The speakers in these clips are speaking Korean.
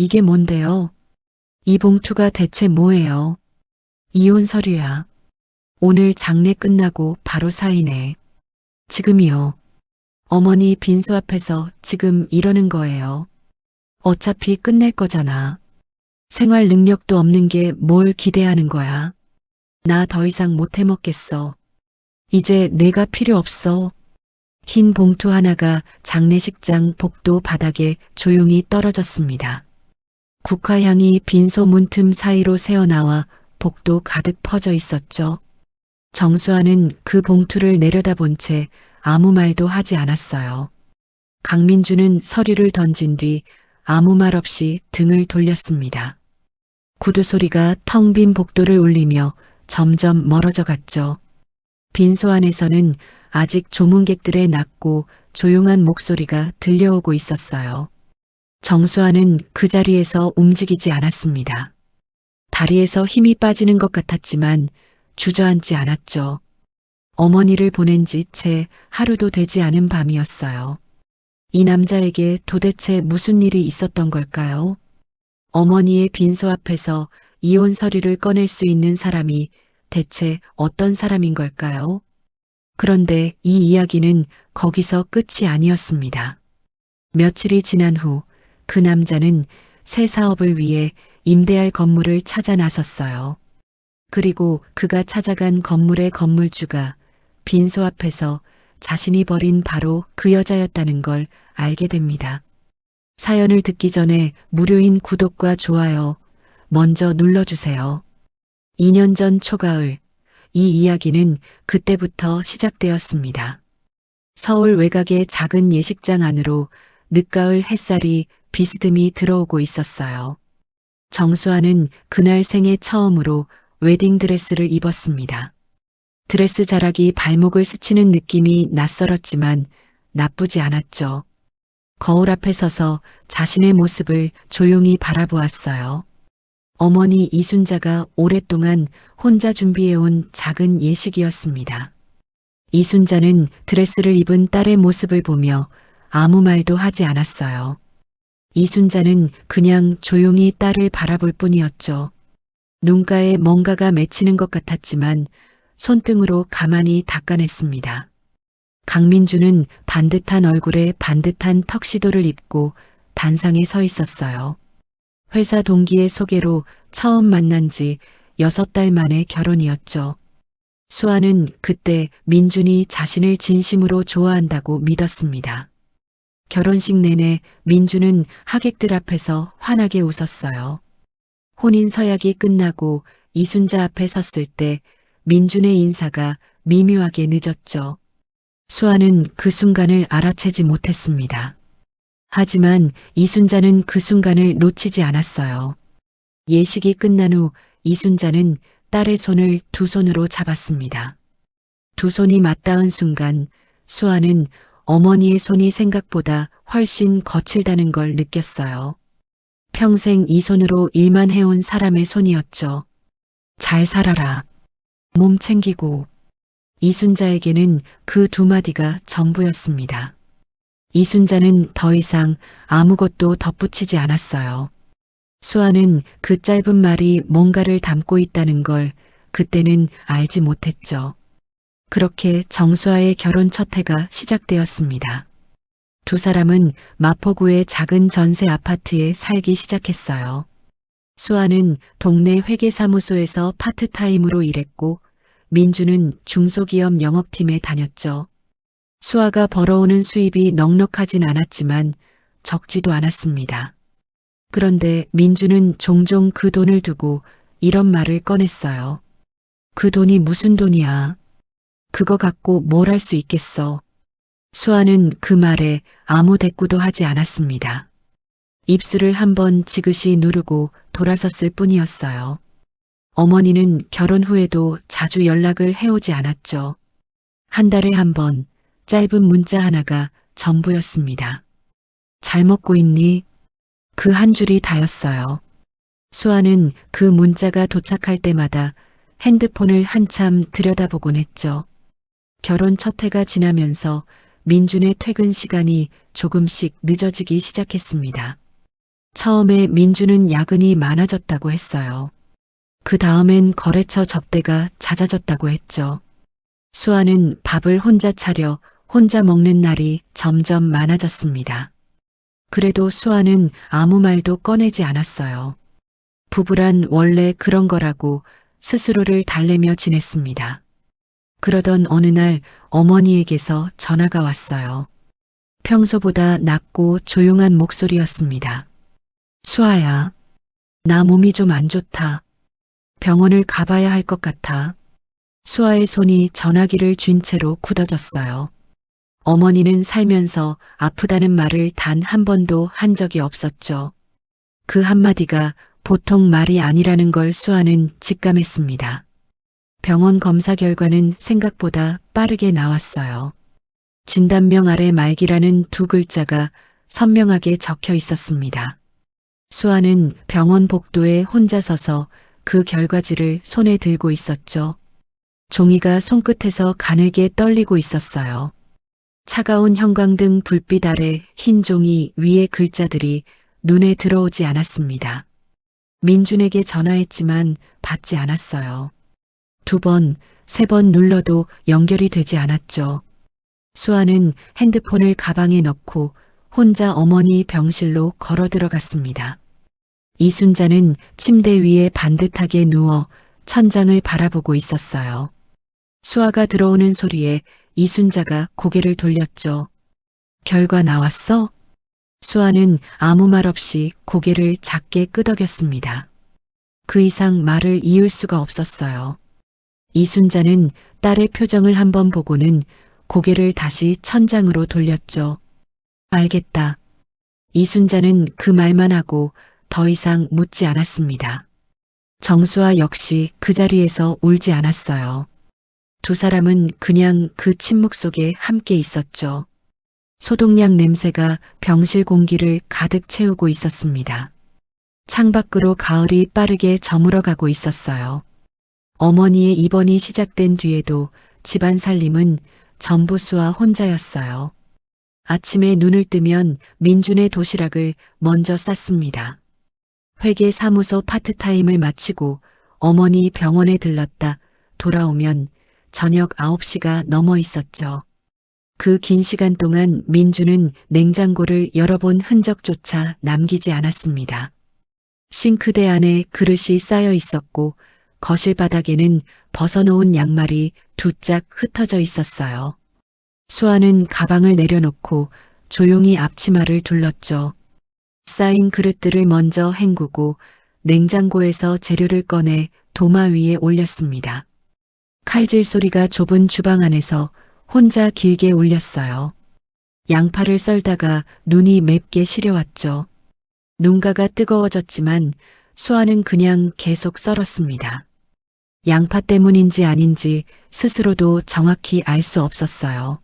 이게 뭔데요? 이 봉투가 대체 뭐예요? 이혼 서류야. 오늘 장례 끝나고 바로 사인해. 지금이요. 어머니 빈소 앞에서 지금 이러는 거예요. 어차피 끝낼 거잖아. 생활 능력도 없는 게 뭘 기대하는 거야. 나 더 이상 못 해먹겠어. 이제 내가 필요 없어. 흰 봉투 하나가 장례식장 복도 바닥에 조용히 떨어졌습니다. 국화향이 빈소 문틈 사이로 새어나와 복도 가득 퍼져 있었죠. 정수아는 그 봉투를 내려다본 채 아무 말도 하지 않았어요. 강민주는 서류를 던진 뒤 아무 말 없이 등을 돌렸습니다. 구두 소리가 텅 빈 복도를 울리며 점점 멀어져 갔죠. 빈소 안에서는 아직 조문객들의 낮고 조용한 목소리가 들려오고 있었어요. 정수아는 그 자리에서 움직이지 않았습니다. 다리에서 힘이 빠지는 것 같았지만 주저앉지 않았죠. 어머니를 보낸 지 채 하루도 되지 않은 밤이었어요. 이 남자에게 도대체 무슨 일이 있었던 걸까요? 어머니의 빈소 앞에서 이혼 서류를 꺼낼 수 있는 사람이 대체 어떤 사람인 걸까요? 그런데 이 이야기는 거기서 끝이 아니었습니다. 며칠이 지난 후 그 남자는 새 사업을 위해 임대할 건물을 찾아 나섰어요. 그리고 그가 찾아간 건물의 건물주가 빈소 앞에서 자신이 버린 바로 그 여자였다는 걸 알게 됩니다. 사연을 듣기 전에 무료인 구독과 좋아요 먼저 눌러주세요. 2년 전 초가을, 이 이야기는 그때부터 시작되었습니다. 서울 외곽의 작은 예식장 안으로 늦가을 햇살이 비스듬히 들어오고 있었어요. 정수아는 그날 생애 처음으로 웨딩드레스를 입었습니다. 드레스 자락이 발목을 스치는 느낌이 낯설었지만 나쁘지 않았죠. 거울 앞에 서서 자신의 모습을 조용히 바라보았어요. 어머니 이순자가 오랫동안 혼자 준비해온 작은 예식이었습니다. 이순자는 드레스를 입은 딸의 모습을 보며 아무 말도 하지 않았어요. 이순자는 그냥 조용히 딸을 바라볼 뿐이었죠. 눈가에 뭔가가 맺히는 것 같았지만 손등으로 가만히 닦아냈습니다. 강민주는 반듯한 얼굴에 반듯한 턱시도를 입고 단상에 서 있었어요. 회사 동기의 소개로 처음 만난 지 6달 만의 결혼이었죠. 수아는 그때 민준이 자신을 진심으로 좋아한다고 믿었습니다. 결혼식 내내 민준은 하객들 앞에서 환하게 웃었어요. 혼인 서약이 끝나고 이순자 앞에 섰을 때 민준의 인사가 미묘하게 늦었죠. 수아는 그 순간을 알아채지 못했습니다. 하지만 이순자는 그 순간을 놓치지 않았어요. 예식이 끝난 후 이순자는 딸의 손을 두 손으로 잡았습니다. 두 손이 맞닿은 순간 수아는 어머니의 손이 생각보다 훨씬 거칠다는 걸 느꼈어요. 평생 이 손으로 일만 해온 사람의 손이었죠. 잘 살아라. 몸 챙기고. 이순자에게는 그 두 마디가 전부였습니다. 이순자는 더 이상 아무것도 덧붙이지 않았어요. 수아는 그 짧은 말이 뭔가를 담고 있다는 걸 그때는 알지 못했죠. 그렇게 정수아의 결혼 첫 해가 시작되었습니다. 두 사람은 마포구의 작은 전세 아파트에 살기 시작했어요. 수아는 동네 회계사무소에서 파트타임으로 일했고 민주는 중소기업 영업팀에 다녔죠. 수아가 벌어오는 수입이 넉넉하진 않았지만 적지도 않았습니다. 그런데 민주는 종종 그 돈을 두고 이런 말을 꺼냈어요. 그 돈이 무슨 돈이야. 그거 갖고 뭘 할 수 있겠어. 수아는 그 말에 아무 대꾸도 하지 않았습니다. 입술을 한번 지그시 누르고 돌아섰을 뿐이었어요. 어머니는 결혼 후에도 자주 연락을 해오지 않았죠. 한 달에 한 번 짧은 문자 하나가 전부였습니다. 잘 먹고 있니? 그 한 줄이 다였어요. 수아는 그 문자가 도착할 때마다 핸드폰을 한참 들여다보곤 했죠. 결혼 첫 해가 지나면서 민준의 퇴근 시간이 조금씩 늦어지기 시작했습니다. 처음에 민주는 야근이 많아졌다고 했어요. 그 다음엔 거래처 접대가 잦아졌다고 했죠. 수아는 밥을 혼자 차려 혼자 먹는 날이 점점 많아졌습니다. 그래도 수아는 아무 말도 꺼내지 않았어요. 부부란 원래 그런 거라고 스스로를 달래며 지냈습니다. 그러던 어느 날 어머니에게서 전화가 왔어요. 평소보다 낮고 조용한 목소리였습니다. 수아야, 나 몸이 좀 안 좋다. 병원을 가봐야 할 것 같아. 수아의 손이 전화기를 쥔 채로 굳어졌어요. 어머니는 살면서 아프다는 말을 단 한 번도 한 적이 없었죠. 그 한마디가 보통 말이 아니라는 걸 수아는 직감했습니다. 병원 검사 결과는 생각보다 빠르게 나왔어요. 진단명 아래 말기라는 두 글자가 선명하게 적혀 있었습니다. 수아는 병원 복도에 혼자 서서 그 결과지를 손에 들고 있었죠. 종이가 손끝에서 가늘게 떨리고 있었어요. 차가운 형광등 불빛 아래 흰 종이 위에 글자들이 눈에 들어오지 않았습니다. 민준에게 전화했지만 받지 않았어요. 2번, 3번 눌러도 연결이 되지 않았죠. 수아는 핸드폰을 가방에 넣고 혼자 어머니 병실로 걸어 들어갔습니다. 이순자는 침대 위에 반듯하게 누워 천장을 바라보고 있었어요. 수아가 들어오는 소리에 이순자가 고개를 돌렸죠. 결과 나왔어? 수아는 아무 말 없이 고개를 작게 끄덕였습니다. 그 이상 말을 이을 수가 없었어요. 이순자는 딸의 표정을 한번 보고는 고개를 다시 천장으로 돌렸죠. 알겠다. 이순자는 그 말만 하고 더 이상 묻지 않았습니다. 정수아 역시 그 자리에서 울지 않았어요. 두 사람은 그냥 그 침묵 속에 함께 있었죠. 소독약 냄새가 병실 공기를 가득 채우고 있었습니다. 창밖으로 가을이 빠르게 저물어가고 있었어요. 어머니의 입원이 시작된 뒤에도 집안 살림은 전부 수아 혼자였어요. 아침에 눈을 뜨면 민준의 도시락을 먼저 쌌습니다. 회계 사무소 파트타임을 마치고 어머니 병원에 들렀다 돌아오면 저녁 9시가 넘어 있었죠. 그 긴 시간 동안 민주는 냉장고를 열어본 흔적조차 남기지 않았습니다. 싱크대 안에 그릇이 쌓여 있었고 거실 바닥에는 벗어놓은 양말이 두 짝 흩어져 있었어요. 수아는 가방을 내려놓고 조용히 앞치마를 둘렀죠. 쌓인 그릇들을 먼저 헹구고 냉장고에서 재료를 꺼내 도마 위에 올렸습니다. 칼질 소리가 좁은 주방 안에서 혼자 길게 울렸어요. 양파를 썰다가 눈이 맵게 시려왔죠. 눈가가 뜨거워졌지만 수아는 그냥 계속 썰었습니다. 양파 때문인지 아닌지 스스로도 정확히 알 수 없었어요.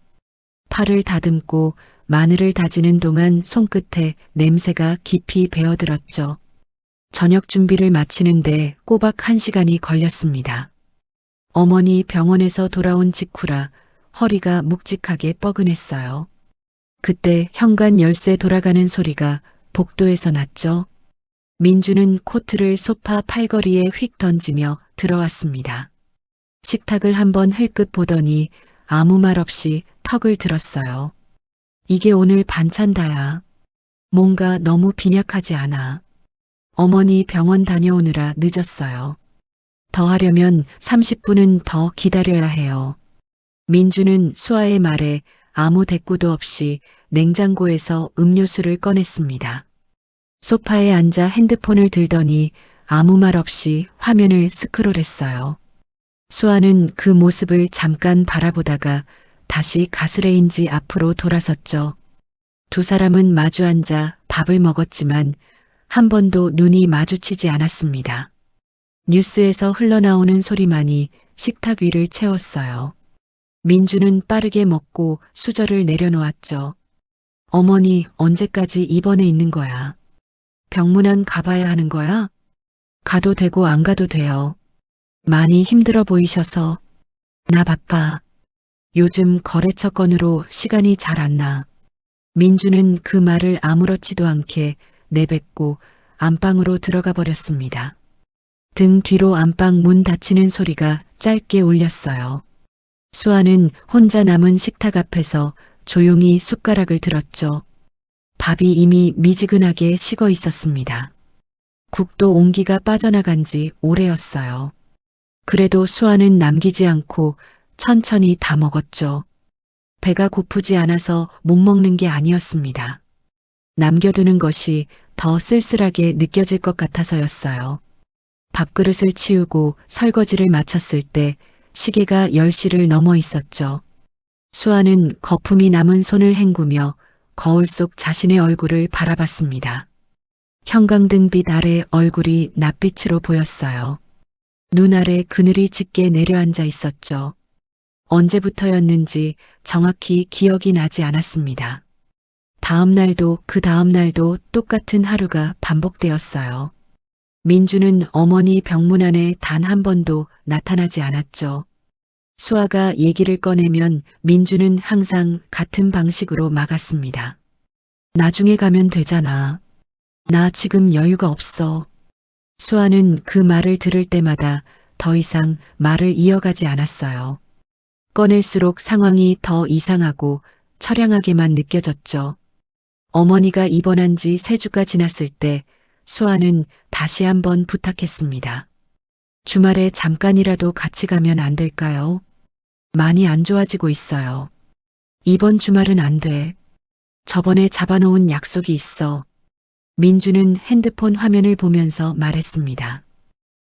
팔을 다듬고 마늘을 다지는 동안 손끝에 냄새가 깊이 배어들었죠. 저녁 준비를 마치는데 꼬박 1시간이 걸렸습니다. 어머니 병원에서 돌아온 직후라 허리가 묵직하게 뻐근했어요. 그때 현관 열쇠 돌아가는 소리가 복도에서 났죠. 민주는 코트를 소파 팔걸이에 휙 던지며 들어왔습니다. 식탁을 한번 흘끗 보더니 아무 말 없이 턱을 들었어요. 이게 오늘 반찬다야. 뭔가 너무 빈약하지 않아. 어머니 병원 다녀오느라 늦었어요. 더 하려면 30분은 더 기다려야 해요. 민주는 수아의 말에 아무 대꾸도 없이 냉장고에서 음료수를 꺼냈습니다. 소파에 앉아 핸드폰을 들더니 아무 말 없이 화면을 스크롤했어요. 수아는 그 모습을 잠깐 바라보다가 다시 가스레인지 앞으로 돌아섰죠. 두 사람은 마주 앉아 밥을 먹었지만 한 번도 눈이 마주치지 않았습니다. 뉴스에서 흘러나오는 소리만이 식탁 위를 채웠어요. 민주는 빠르게 먹고 수저를 내려놓았죠. 어머니 언제까지 입원해 있는 거야? 병문안 가봐야 하는 거야? 가도 되고 안 가도 돼요. 많이 힘들어 보이셔서. 나 바빠. 요즘 거래처 건으로 시간이 잘 안 나. 민주는 그 말을 아무렇지도 않게 내뱉고 안방으로 들어가 버렸습니다. 등 뒤로 안방 문 닫히는 소리가 짧게 울렸어요. 수아는 혼자 남은 식탁 앞에서 조용히 숟가락을 들었죠. 밥이 이미 미지근하게 식어 있었습니다. 국도 온기가 빠져나간 지 오래였어요. 그래도 수아는 남기지 않고 천천히 다 먹었죠. 배가 고프지 않아서 못 먹는 게 아니었습니다. 남겨두는 것이 더 쓸쓸하게 느껴질 것 같아서였어요. 밥그릇을 치우고 설거지를 마쳤을 때 시계가 10시를 넘어 있었죠. 수아는 거품이 남은 손을 헹구며 거울 속 자신의 얼굴을 바라봤습니다. 형광등빛 아래 얼굴이 낯빛으로 보였어요. 눈 아래 그늘이 짙게 내려앉아 있었죠. 언제부터였는지 정확히 기억이 나지 않았습니다. 다음 날도 그 다음 날도 똑같은 하루가 반복되었어요. 민주는 어머니 병문 안에 단 한 번도 나타나지 않았죠. 수아가 얘기를 꺼내면 민주는 항상 같은 방식으로 막았습니다. 나중에 가면 되잖아. 나 지금 여유가 없어. 수아는 그 말을 들을 때마다 더 이상 말을 이어가지 않았어요. 꺼낼수록 상황이 더 이상하고 처량하게만 느껴졌죠. 어머니가 입원한 지 3주가 지났을 때 수아는 다시 한번 부탁했습니다. 주말에 잠깐이라도 같이 가면 안 될까요? 많이 안 좋아지고 있어요. 이번 주말은 안 돼. 저번에 잡아놓은 약속이 있어. 민주는 핸드폰 화면을 보면서 말했습니다.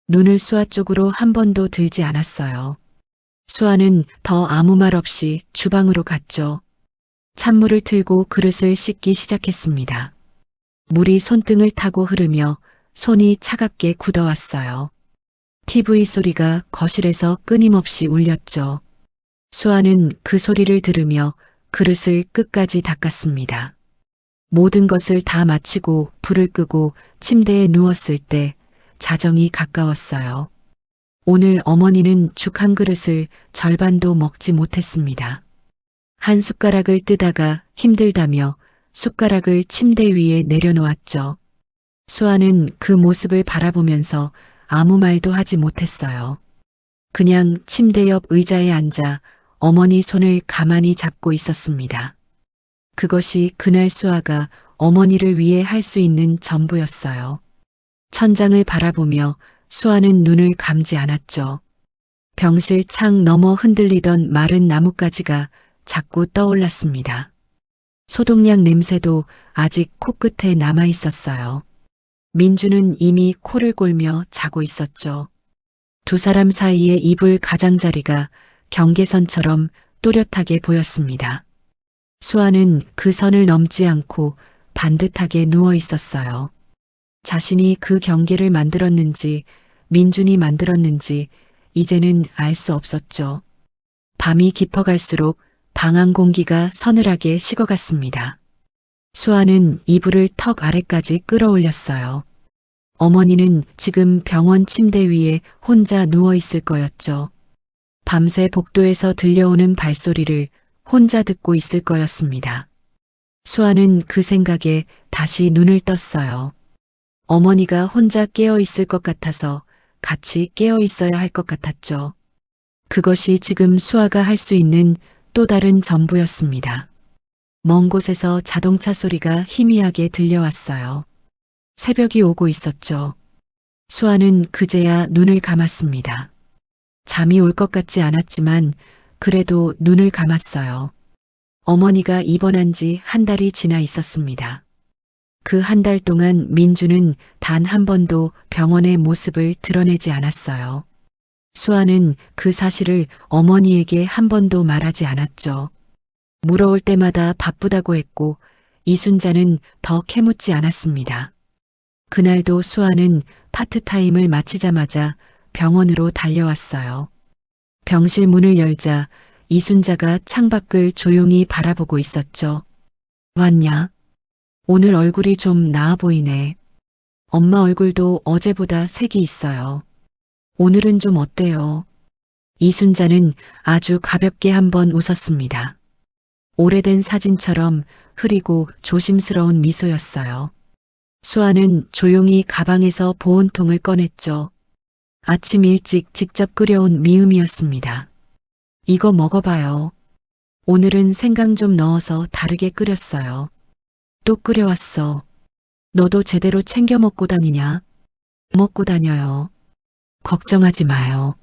눈을 수아 쪽으로 한 번도 들지 않았어요. 수아는 더 아무 말 없이 주방으로 갔죠. 찬물을 틀고 그릇을 씻기 시작했습니다. 물이 손등을 타고 흐르며 손이 차갑게 굳어왔어요. TV 소리가 거실에서 끊임없이 울렸죠. 수아는 그 소리를 들으며 그릇을 끝까지 닦았습니다. 모든 것을 다 마치고 불을 끄고 침대에 누웠을 때 자정이 가까웠어요. 오늘 어머니는 죽 한 그릇을 절반도 먹지 못했습니다. 한 숟가락을 뜨다가 힘들다며 숟가락을 침대 위에 내려놓았죠. 수아는 그 모습을 바라보면서 아무 말도 하지 못했어요. 그냥 침대 옆 의자에 앉아 어머니 손을 가만히 잡고 있었습니다. 그것이 그날 수아가 어머니를 위해 할 수 있는 전부였어요. 천장을 바라보며 수아는 눈을 감지 않았죠. 병실 창 너머 흔들리던 마른 나뭇가지가 자꾸 떠올랐습니다. 소독약 냄새도 아직 코끝에 남아 있었어요. 민주는 이미 코를 골며 자고 있었죠. 두 사람 사이의 이불 가장자리가 경계선처럼 또렷하게 보였습니다. 수아는 그 선을 넘지 않고 반듯하게 누워 있었어요. 자신이 그 경계를 만들었는지 민준이 만들었는지 이제는 알 수 없었죠. 밤이 깊어갈수록 방 안 공기가 서늘하게 식어갔습니다. 수아는 이불을 턱 아래까지 끌어올렸어요. 어머니는 지금 병원 침대 위에 혼자 누워 있을 거였죠. 밤새 복도에서 들려오는 발소리를 혼자 듣고 있을 거였습니다. 수아는 그 생각에 다시 눈을 떴어요. 어머니가 혼자 깨어 있을 것 같아서 같이 깨어 있어야 할 것 같았죠. 그것이 지금 수아가 할 수 있는 또 다른 전부였습니다. 먼 곳에서 자동차 소리가 희미하게 들려왔어요. 새벽이 오고 있었죠. 수아는 그제야 눈을 감았습니다. 잠이 올 것 같지 않았지만 그래도 눈을 감았어요. 어머니가 입원한 지 한 달이 지나 있었습니다. 그 한 달 동안 민주는 단 한 번도 병원의 모습을 드러내지 않았어요. 수아는 그 사실을 어머니에게 한 번도 말하지 않았죠. 물어올 때마다 바쁘다고 했고 이순자는 더 캐묻지 않았습니다. 그날도 수아는 파트타임을 마치자마자 병원으로 달려왔어요. 병실 문을 열자 이순자가 창밖을 조용히 바라보고 있었죠. 왔냐? 오늘 얼굴이 좀 나아 보이네. 엄마 얼굴도 어제보다 색이 있어요. 오늘은 좀 어때요? 이순자는 아주 가볍게 한번 웃었습니다. 오래된 사진처럼 흐리고 조심스러운 미소였어요. 수아는 조용히 가방에서 보온통을 꺼냈죠. 아침 일찍 직접 끓여온 미음이었습니다. 이거 먹어봐요. 오늘은 생강 좀 넣어서 다르게 끓였어요. 또 끓여왔어. 너도 제대로 챙겨 먹고 다니냐? 먹고 다녀요. 걱정하지 마요.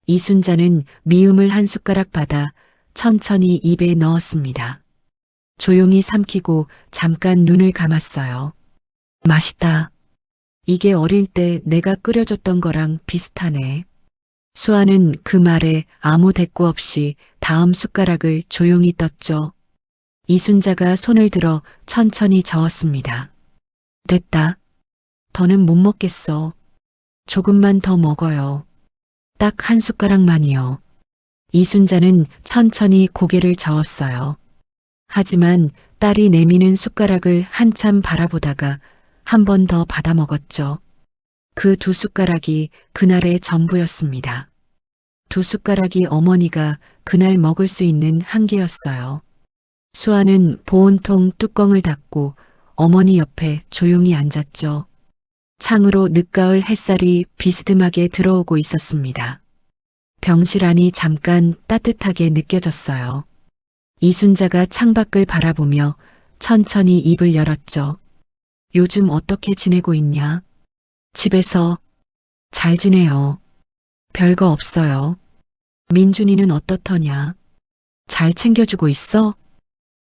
이순자는 미음을 한 숟가락 받아 천천히 입에 넣었습니다. 조용히 삼키고 잠깐 눈을 감았어요. 맛있다. 이게 어릴 때 내가 끓여줬던 거랑 비슷하네. 수아는 그 말에 아무 대꾸 없이 다음 숟가락을 조용히 떴죠. 이순자가 손을 들어 천천히 저었습니다. 됐다. 더는 못 먹겠어. 조금만 더 먹어요. 딱 한 숟가락만이요. 이순자는 천천히 고개를 저었어요. 하지만 딸이 내미는 숟가락을 한참 바라보다가 한 번 더 받아 먹었죠. 그 두 숟가락이 그날의 전부였습니다. 두 숟가락이 어머니가 그날 먹을 수 있는 한계였어요. 수아는 보온통 뚜껑을 닫고 어머니 옆에 조용히 앉았죠. 창으로 늦가을 햇살이 비스듬하게 들어오고 있었습니다. 병실 안이 잠깐 따뜻하게 느껴졌어요. 이순자가 창밖을 바라보며 천천히 입을 열었죠. 요즘 어떻게 지내고 있냐? 집에서 잘 지내요. 별거 없어요. 민준이는 어떻더냐? 잘 챙겨주고 있어?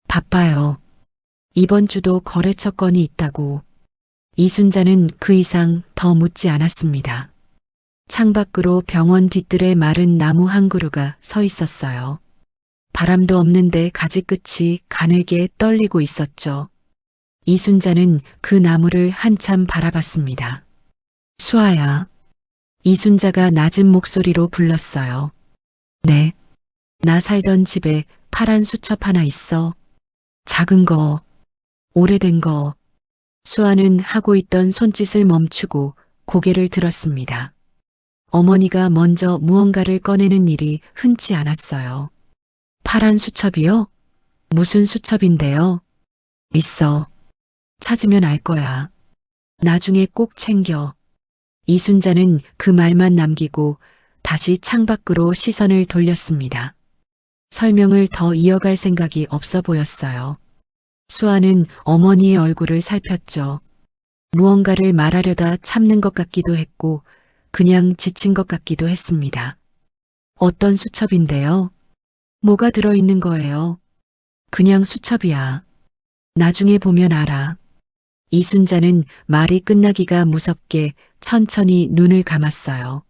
바빠요. 이번 주도 거래처 건이 있다고. 이순자는 그 이상 더 묻지 않았습니다. 창밖으로 병원 뒤뜰에 마른 나무 한 그루가 서 있었어요. 바람도 없는데 가지 끝이 가늘게 떨리고 있었죠. 이순자는 그 나무를 한참 바라봤습니다. 수아야. 이순자가 낮은 목소리로 불렀어요. 네. 나 살던 집에 파란 수첩 하나 있어. 작은 거, 오래된 거. 수아는 하고 있던 손짓을 멈추고 고개를 들었습니다. 어머니가 먼저 무언가를 꺼내는 일이 흔치 않았어요. 파란 수첩이요? 무슨 수첩인데요? 있어. 찾으면 알 거야. 나중에 꼭 챙겨. 이순자는 그 말만 남기고 다시 창밖으로 시선을 돌렸습니다. 설명을 더 이어갈 생각이 없어 보였어요. 수아는 어머니의 얼굴을 살폈죠. 무언가를 말하려다 참는 것 같기도 했고 그냥 지친 것 같기도 했습니다. 어떤 수첩인데요? 뭐가 들어있는 거예요? 그냥 수첩이야. 나중에 보면 알아. 이순자는 말이 끝나기가 무섭게 천천히 눈을 감았어요.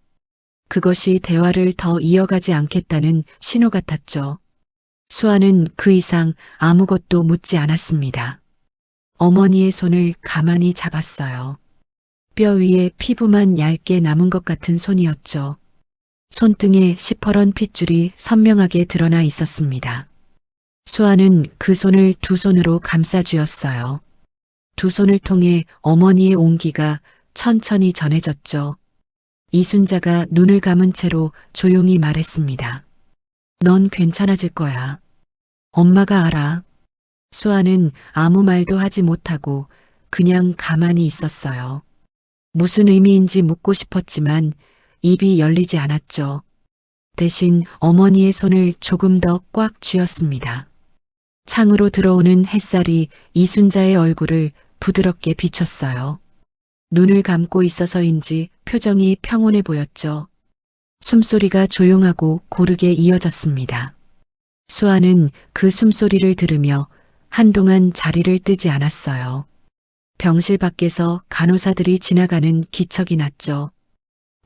그것이 대화를 더 이어가지 않겠다는 신호 같았죠. 수아는 그 이상 아무것도 묻지 않았습니다. 어머니의 손을 가만히 잡았어요. 뼈 위에 피부만 얇게 남은 것 같은 손이었죠. 손등에 시퍼런 핏줄이 선명하게 드러나 있었습니다. 수아는 그 손을 두 손으로 감싸 쥐었어요. 두 손을 통해 어머니의 온기가 천천히 전해졌죠. 이순자가 눈을 감은 채로 조용히 말했습니다. 넌 괜찮아질 거야. 엄마가 알아. 수아는 아무 말도 하지 못하고 그냥 가만히 있었어요. 무슨 의미인지 묻고 싶었지만 입이 열리지 않았죠. 대신 어머니의 손을 조금 더 꽉 쥐었습니다. 창으로 들어오는 햇살이 이순자의 얼굴을 부드럽게 비쳤어요. 눈을 감고 있어서인지 표정이 평온해 보였죠. 숨소리가 조용하고 고르게 이어졌습니다. 수아는 그 숨소리를 들으며 한동안 자리를 뜨지 않았어요. 병실 밖에서 간호사들이 지나가는 기척이 났죠.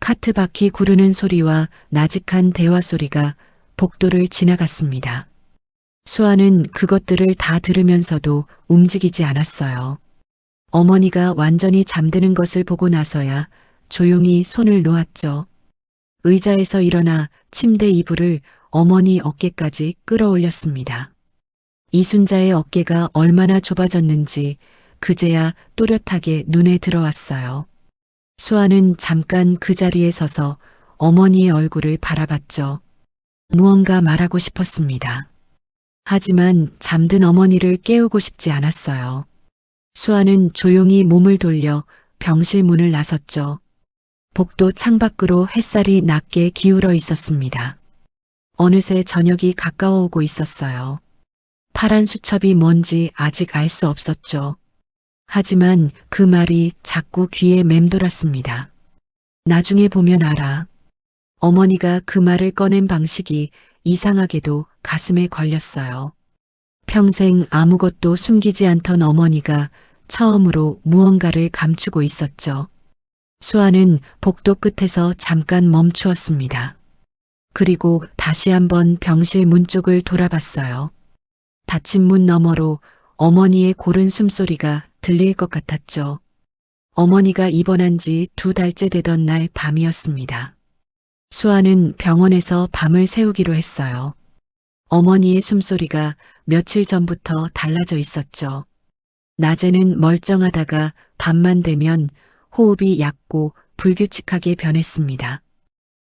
카트 바퀴 구르는 소리와 나직한 대화 소리가 복도를 지나갔습니다. 수아는 그것들을 다 들으면서도 움직이지 않았어요. 어머니가 완전히 잠드는 것을 보고 나서야 조용히 손을 놓았죠. 의자에서 일어나 침대 이불을 어머니 어깨까지 끌어올렸습니다. 이순자의 어깨가 얼마나 좁아졌는지 그제야 또렷하게 눈에 들어왔어요. 수아는 잠깐 그 자리에 서서 어머니의 얼굴을 바라봤죠. 무언가 말하고 싶었습니다. 하지만 잠든 어머니를 깨우고 싶지 않았어요. 수아는 조용히 몸을 돌려 병실 문을 나섰죠. 복도 창밖으로 햇살이 낮게 기울어 있었습니다. 어느새 저녁이 가까워 오고 있었어요. 파란 수첩이 뭔지 아직 알 수 없었죠. 하지만 그 말이 자꾸 귀에 맴돌았습니다. 나중에 보면 알아. 어머니가 그 말을 꺼낸 방식이 이상하게도 가슴에 걸렸어요. 평생 아무것도 숨기지 않던 어머니가 처음으로 무언가를 감추고 있었죠. 수아는 복도 끝에서 잠깐 멈추었습니다. 그리고 다시 한번 병실 문 쪽을 돌아봤어요. 닫힌 문 너머로 어머니의 고른 숨소리가 들릴 것 같았죠. 어머니가 입원한 지 2달째 되던 날 밤이었습니다. 수아는 병원에서 밤을 새우기로 했어요. 어머니의 숨소리가 며칠 전부터 달라져 있었죠. 낮에는 멀쩡하다가 밤만 되면 호흡이 얕고 불규칙하게 변했습니다.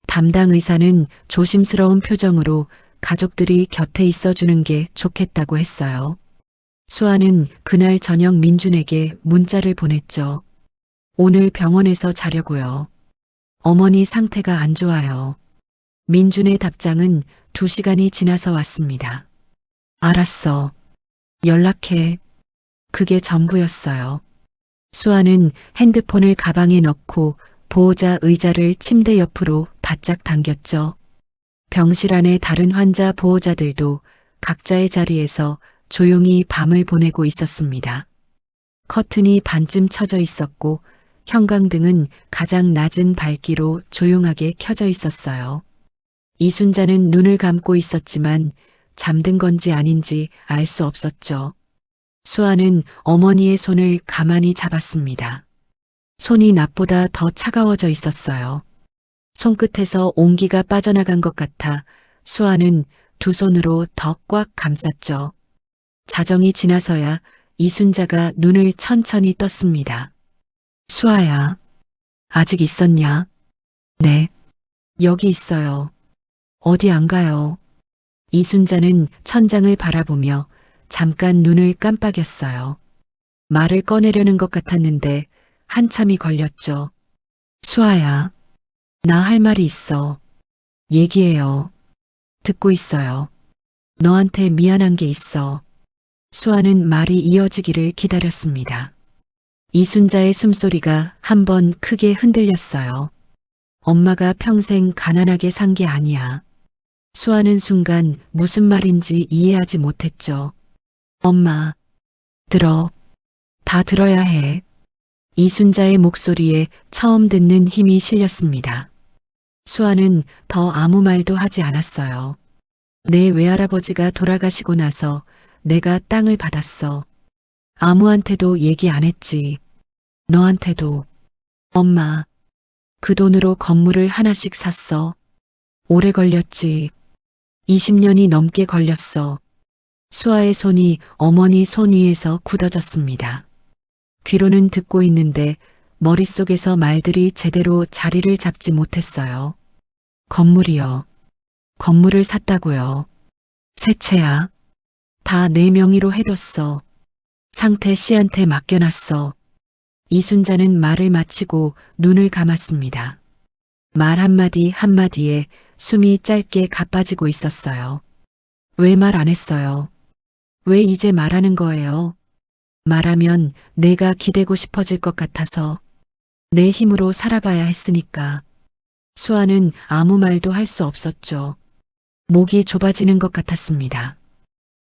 담당 의사는 조심스러운 표정으로 가족들이 곁에 있어주는 게 좋겠다고 했어요. 수아는 그날 저녁 민준에게 문자를 보냈죠. 오늘 병원에서 자려고요. 어머니 상태가 안 좋아요. 민준의 답장은 2시간이 지나서 왔습니다. 알았어. 연락해. 그게 전부였어요. 수아는 핸드폰을 가방에 넣고 보호자 의자를 침대 옆으로 바짝 당겼죠. 병실 안의 다른 환자 보호자들도 각자의 자리에서 조용히 밤을 보내고 있었습니다. 커튼이 반쯤 쳐져 있었고 형광등은 가장 낮은 밝기로 조용하게 켜져 있었어요. 이순자는 눈을 감고 있었지만 잠든 건지 아닌지 알 수 없었죠. 수아는 어머니의 손을 가만히 잡았습니다. 손이 낮보다 더 차가워져 있었어요. 손끝에서 온기가 빠져나간 것 같아 수아는 2 손으로 더 꽉 감쌌죠. 자정이 지나서야 이순자가 눈을 천천히 떴습니다. 수아야, 아직 있었냐? 네, 여기 있어요. 어디 안 가요. 이순자는 천장을 바라보며 잠깐 눈을 깜빡였어요. 말을 꺼내려는 것 같았는데 한참이 걸렸죠. 수아야, 나 할 말이 있어. 얘기해요. 듣고 있어요. 너한테 미안한 게 있어. 수아는 말이 이어지기를 기다렸습니다. 이순자의 숨소리가 한번 크게 흔들렸어요. 엄마가 평생 가난하게 산 게 아니야. 수아는 순간 무슨 말인지 이해하지 못했죠. 엄마, 들어. 다 들어야 해. 이순자의 목소리에 처음 듣는 힘이 실렸습니다. 수아는 더 아무 말도 하지 않았어요. 내 외할아버지가 돌아가시고 나서 내가 땅을 받았어. 아무한테도 얘기 안 했지. 너한테도. 엄마, 그 돈으로 건물을 하나씩 샀어. 오래 걸렸지. 20년이 넘게 걸렸어. 수아의 손이 어머니 손 위에서 굳어졌습니다. 귀로는 듣고 있는데 머릿속에서 말들이 제대로 자리를 잡지 못했어요. 건물이요. 건물을 샀다고요. 새 채야. 다 내 명의로 해뒀어. 상태 씨한테 맡겨놨어. 이순자는 말을 마치고 눈을 감았습니다. 말 한마디 한마디에 숨이 짧게 가빠지고 있었어요. 왜 말 안 했어요? 왜 이제 말하는 거예요? 말하면 내가 기대고 싶어질 것 같아서 내 힘으로 살아봐야 했으니까. 수아는 아무 말도 할 수 없었죠. 목이 좁아지는 것 같았습니다.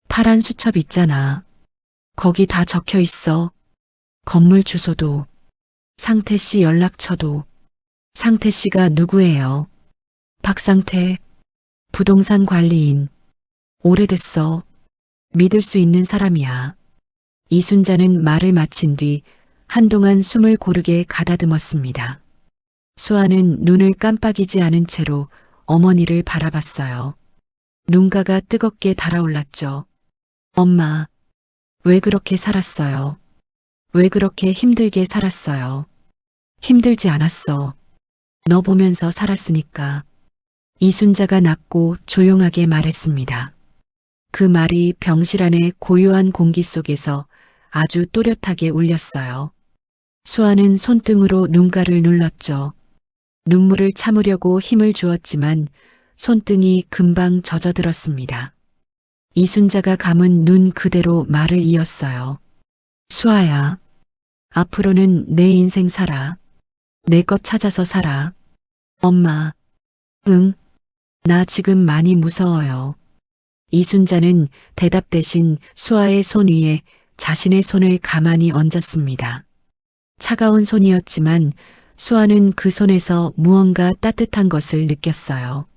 파란 수첩 있잖아. 거기 다 적혀 있어. 건물 주소도, 상태 씨 연락처도. 상태 씨가 누구예요? 박상태, 부동산 관리인. 오래됐어. 믿을 수 있는 사람이야. 이순자는 말을 마친 뒤 한동안 숨을 고르게 가다듬었습니다. 수아는 눈을 깜빡이지 않은 채로 어머니를 바라봤어요. 눈가가 뜨겁게 달아올랐죠. 엄마, 왜 그렇게 살았어요? 왜 그렇게 힘들게 살았어요? 힘들지 않았어. 너 보면서 살았으니까. 이순자가 낮고 조용하게 말했습니다. 그 말이 병실 안의 고요한 공기 속에서 아주 또렷하게 울렸어요. 수아는 손등으로 눈가를 눌렀죠. 눈물을 참으려고 힘을 주었지만 손등이 금방 젖어들었습니다. 이순자가 감은 눈 그대로 말을 이었어요. 수아야, 앞으로는 내 인생 살아. 내 것 찾아서 살아. 엄마, 응, 나 지금 많이 무서워요. 이순자는 대답 대신 수아의 손 위에 자신의 손을 가만히 얹었습니다. 차가운 손이었지만 수아는 그 손에서 무언가 따뜻한 것을 느꼈어요.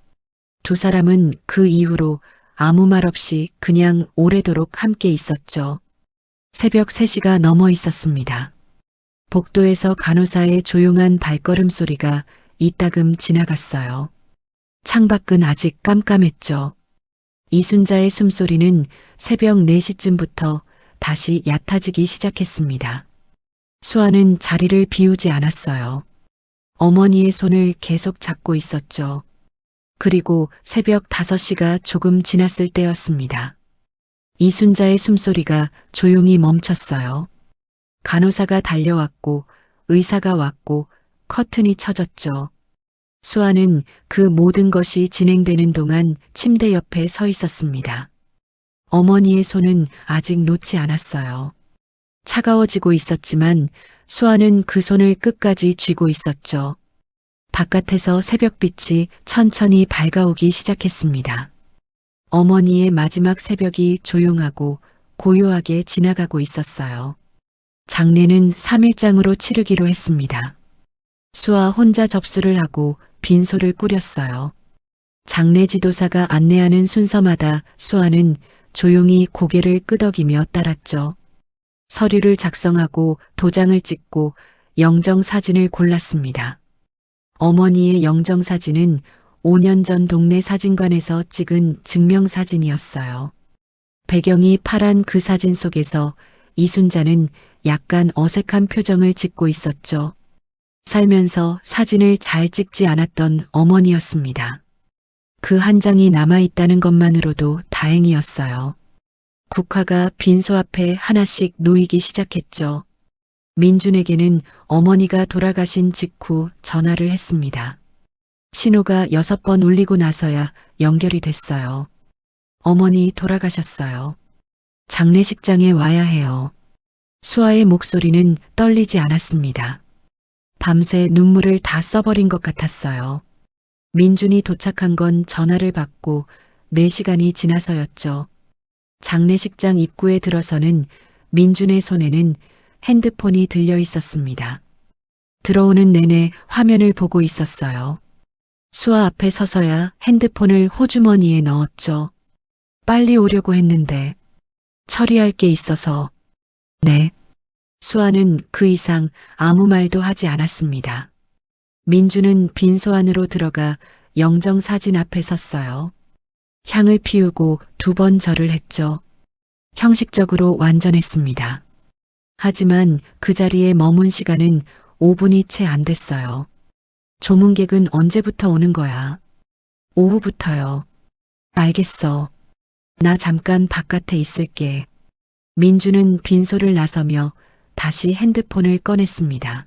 두 사람은 그 이후로 아무 말 없이 그냥 오래도록 함께 있었죠. 새벽 3시가 넘어 있었습니다. 복도에서 간호사의 조용한 발걸음 소리가 이따금 지나갔어요. 창밖은 아직 깜깜했죠. 이순자의 숨소리는 새벽 4시쯤부터 다시 얕아지기 시작했습니다. 수아는 자리를 비우지 않았어요. 어머니의 손을 계속 잡고 있었죠. 그리고 새벽 5시가 조금 지났을 때였습니다. 이순자의 숨소리가 조용히 멈췄어요. 간호사가 달려왔고 의사가 왔고 커튼이 쳐졌죠. 수아는 그 모든 것이 진행되는 동안 침대 옆에 서 있었습니다. 어머니의 손은 아직 놓지 않았어요. 차가워지고 있었지만 수아는 그 손을 끝까지 쥐고 있었죠. 바깥에서 새벽빛이 천천히 밝아오기 시작했습니다. 어머니의 마지막 새벽이 조용하고 고요하게 지나가고 있었어요. 장례는 3일장으로 치르기로 했습니다. 수아 혼자 접수를 하고 빈소를 꾸렸어요. 장례 지도사가 안내하는 순서마다 수아는 조용히 고개를 끄덕이며 따랐죠. 서류를 작성하고 도장을 찍고 영정사진을 골랐습니다. 어머니의 영정사진은 5년 전 동네 사진관에서 찍은 증명사진이었어요. 배경이 파란 그 사진 속에서 이순자는 약간 어색한 표정을 짓고 있었죠. 살면서 사진을 잘 찍지 않았던 어머니였습니다. 그 한 장이 남아있다는 것만으로도 다행이었어요. 국화가 빈소 앞에 하나씩 놓이기 시작했죠. 민준에게는 어머니가 돌아가신 직후 전화를 했습니다. 신호가 6번 울리고 나서야 연결이 됐어요. 어머니 돌아가셨어요. 장례식장에 와야 해요. 수아의 목소리는 떨리지 않았습니다. 밤새 눈물을 다 써버린 것 같았어요. 민준이 도착한 건 전화를 받고 4시간이 지나서였죠. 장례식장 입구에 들어서는 민준의 손에는 핸드폰이 들려 있었습니다. 들어오는 내내 화면을 보고 있었어요. 수아 앞에 서서야 핸드폰을 호주머니에 넣었죠. 빨리 오려고 했는데 처리할 게 있어서. 네. 수아는 그 이상 아무 말도 하지 않았습니다. 민주는 빈소 안으로 들어가 영정사진 앞에 섰어요. 향을 피우고 2번 절을 했죠. 형식적으로 완전했습니다. 하지만 그 자리에 머문 시간은 5분이 채 안 됐어요. 조문객은 언제부터 오는 거야? 오후부터요. 알겠어. 나 잠깐 바깥에 있을게. 민주는 빈소를 나서며 다시 핸드폰을 꺼냈습니다.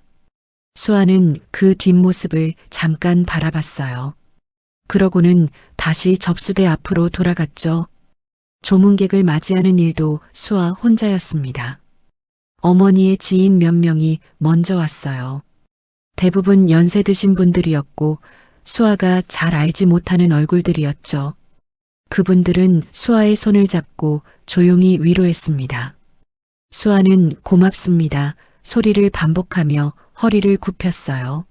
수아는 그 뒷모습을 잠깐 바라봤어요. 그러고는 다시 접수대 앞으로 돌아갔죠. 조문객을 맞이하는 일도 수아 혼자였습니다. 어머니의 지인 몇 명이 먼저 왔어요. 대부분 연세 드신 분들이었고 수아가 잘 알지 못하는 얼굴들이었죠. 그분들은 수아의 손을 잡고 조용히 위로했습니다. 수아는 고맙습니다. 소리를 반복하며 허리를 굽혔어요.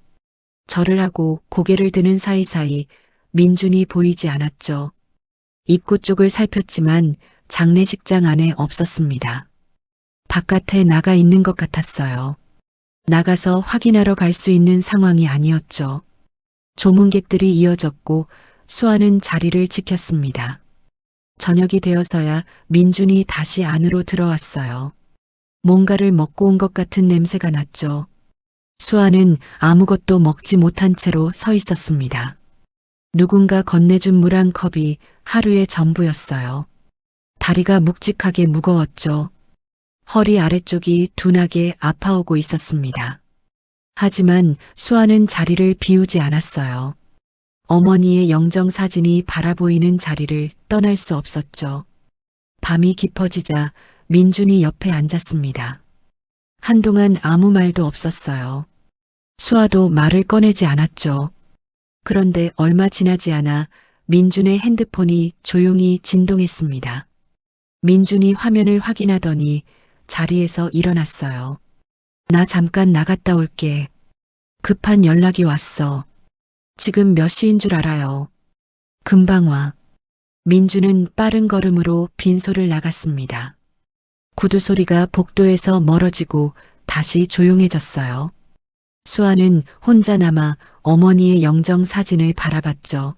절을 하고 고개를 드는 사이사이 민준이 보이지 않았죠. 입구 쪽을 살폈지만 장례식장 안에 없었습니다. 바깥에 나가 있는 것 같았어요. 나가서 확인하러 갈 수 있는 상황이 아니었죠. 조문객들이 이어졌고 수아는 자리를 지켰습니다. 저녁이 되어서야 민준이 다시 안으로 들어왔어요. 뭔가를 먹고 온 것 같은 냄새가 났죠. 수아는 아무것도 먹지 못한 채로 서 있었습니다. 누군가 건네준 물 한 컵이 하루의 전부였어요. 다리가 묵직하게 무거웠죠. 허리 아래쪽이 둔하게 아파오고 있었습니다. 하지만 수아는 자리를 비우지 않았어요. 어머니의 영정 사진이 바라보이는 자리를 떠날 수 없었죠. 밤이 깊어지자 민준이 옆에 앉았습니다. 한동안 아무 말도 없었어요. 수아도 말을 꺼내지 않았죠. 그런데 얼마 지나지 않아 민준의 핸드폰이 조용히 진동했습니다. 민준이 화면을 확인하더니 자리에서 일어났어요. 나 잠깐 나갔다 올게. 급한 연락이 왔어. 지금 몇 시인 줄 알아요? 금방 와. 민준은 빠른 걸음으로 빈소를 나갔습니다. 구두 소리가 복도에서 멀어지고 다시 조용해졌어요. 수아는 혼자 남아 어머니의 영정 사진을 바라봤죠.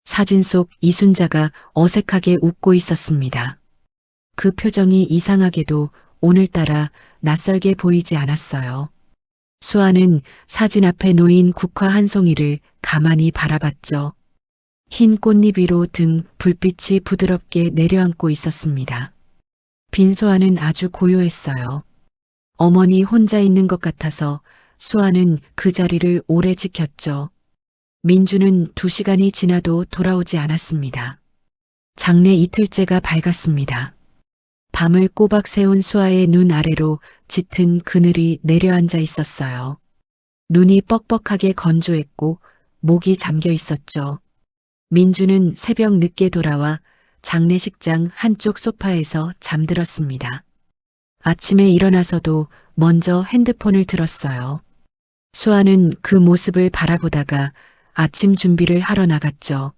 사진 속 이순자가 어색하게 웃고 있었습니다. 그 표정이 이상하게도 오늘따라 낯설게 보이지 않았어요. 수아는 사진 앞에 놓인 국화 한 송이를 가만히 바라봤죠. 흰 꽃잎 위로 등 불빛이 부드럽게 내려앉고 있었습니다. 빈소 안은 아주 고요했어요. 어머니 혼자 있는 것 같아서 수아는 그 자리를 오래 지켰죠. 민주는 2시간이 지나도 돌아오지 않았습니다. 장례 이틀째가 밝았습니다. 밤을 꼬박 새운 수아의 눈 아래로 짙은 그늘이 내려앉아 있었어요. 눈이 뻑뻑하게 건조했고 목이 잠겨 있었죠. 민주는 새벽 늦게 돌아와 장례식장 한쪽 소파에서 잠들었습니다. 아침에 일어나서도 먼저 핸드폰을 들었어요. 수아는 그 모습을 바라보다가 아침 준비를 하러 나갔죠.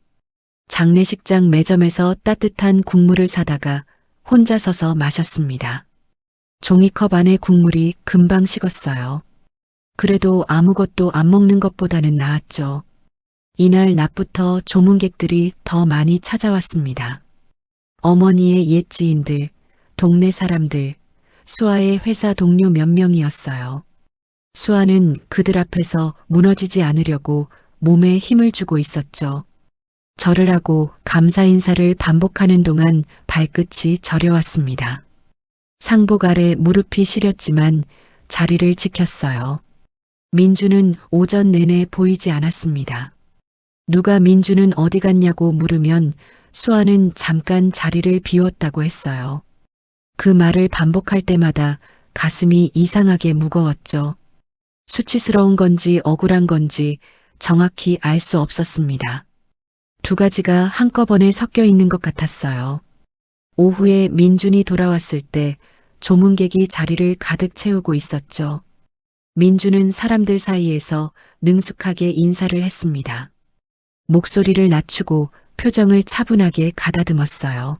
장례식장 매점에서 따뜻한 국물을 사다가 혼자 서서 마셨습니다. 종이컵 안의 국물이 금방 식었어요. 그래도 아무것도 안 먹는 것보다는 나았죠. 이날 낮부터 조문객들이 더 많이 찾아왔습니다. 어머니의 옛 지인들, 동네 사람들, 수아의 회사 동료 몇 명이었어요. 수아는 그들 앞에서 무너지지 않으려고 몸에 힘을 주고 있었죠. 절을 하고 감사 인사를 반복하는 동안 발끝이 저려왔습니다. 상복 아래 무릎이 시렸지만 자리를 지켰어요. 민주는 오전 내내 보이지 않았습니다. 누가 민주는 어디 갔냐고 물으면 수아는 잠깐 자리를 비웠다고 했어요. 그 말을 반복할 때마다 가슴이 이상하게 무거웠죠. 수치스러운 건지 억울한 건지 정확히 알 수 없었습니다. 2가지가 한꺼번에 섞여 있는 것 같았어요. 오후에 민준이 돌아왔을 때 조문객이 자리를 가득 채우고 있었죠. 민준은 사람들 사이에서 능숙하게 인사를 했습니다. 목소리를 낮추고 표정을 차분하게 가다듬었어요.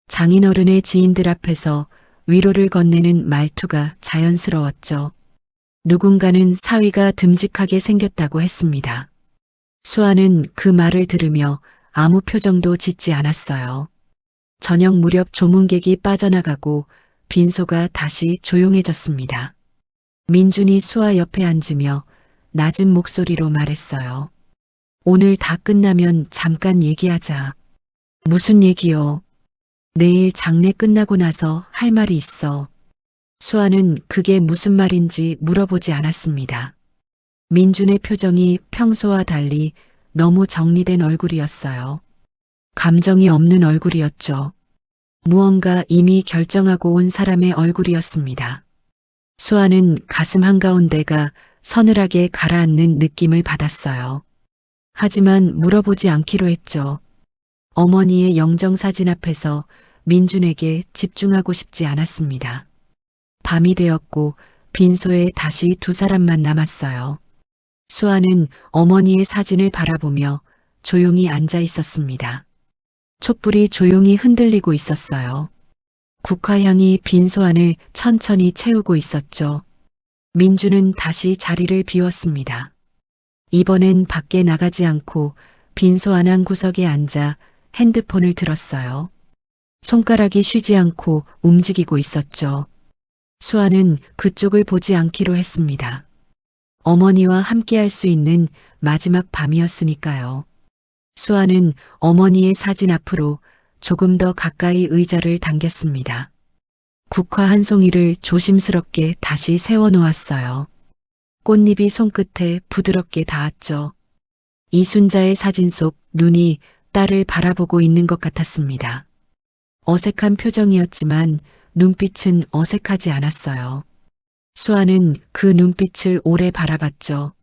장인어른의 지인들 앞에서 위로를 건네는 말투가 자연스러웠죠. 누군가는 사위가 듬직하게 생겼다고 했습니다. 수아는 그 말을 들으며 아무 표정도 짓지 않았어요. 저녁 무렵 조문객이 빠져나가고 빈소가 다시 조용해졌습니다. 민준이 수아 옆에 앉으며 낮은 목소리로 말했어요. 오늘 다 끝나면 잠깐 얘기하자. 무슨 얘기요? 내일 장례 끝나고 나서 할 말이 있어. 수아는 그게 무슨 말인지 물어보지 않았습니다. 민준의 표정이 평소와 달리 너무 정리된 얼굴이었어요. 감정이 없는 얼굴이었죠. 무언가 이미 결정하고 온 사람의 얼굴이었습니다. 수아는 가슴 한가운데가 서늘하게 가라앉는 느낌을 받았어요. 하지만 물어보지 않기로 했죠. 어머니의 영정사진 앞에서 민준에게 집중하고 싶지 않았습니다. 밤이 되었고 빈소에 다시 2사람만 남았어요. 수아는 어머니의 사진을 바라보며 조용히 앉아 있었습니다. 촛불이 조용히 흔들리고 있었어요. 국화향이 빈소 안을 천천히 채우고 있었죠. 민주는 다시 자리를 비웠습니다. 이번엔 밖에 나가지 않고 빈소 안 한 구석에 앉아 핸드폰을 들었어요. 손가락이 쉬지 않고 움직이고 있었죠. 수아는 그쪽을 보지 않기로 했습니다. 어머니와 함께 할 수 있는 마지막 밤이었으니까요. 수아는 어머니의 사진 앞으로 조금 더 가까이 의자를 당겼습니다. 국화 한 송이를 조심스럽게 다시 세워 놓았어요. 꽃잎이 손끝에 부드럽게 닿았죠. 이순자의 사진 속 눈이 딸을 바라보고 있는 것 같았습니다. 어색한 표정이었지만 눈빛은 어색하지 않았어요. 수아는 그 눈빛을 오래 바라봤죠.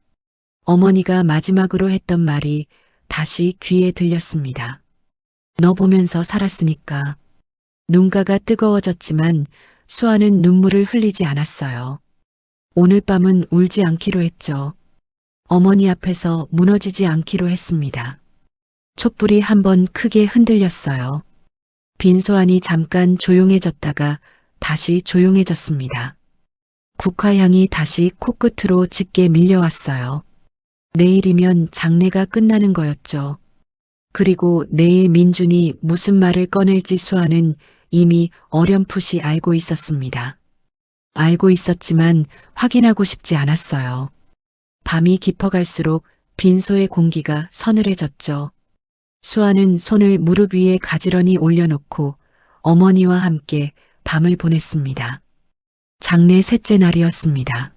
어머니가 마지막으로 했던 말이 다시 귀에 들렸습니다. 너 보면서 살았으니까. 눈가가 뜨거워졌지만 수아는 눈물을 흘리지 않았어요. 오늘 밤은 울지 않기로 했죠. 어머니 앞에서 무너지지 않기로 했습니다. 촛불이 한번 크게 흔들렸어요. 빈소안이 잠깐 조용해졌다가 다시 조용해졌습니다. 국화향이 다시 코끝으로 짙게 밀려왔어요. 내일이면 장례가 끝나는 거였죠. 그리고 내일 민준이 무슨 말을 꺼낼지 수아는 이미 어렴풋이 알고 있었습니다. 알고 있었지만 확인하고 싶지 않았어요. 밤이 깊어갈수록 빈소의 공기가 서늘해졌죠. 수아는 손을 무릎 위에 가지런히 올려놓고 어머니와 함께 밤을 보냈습니다. 장례 셋째 날이었습니다.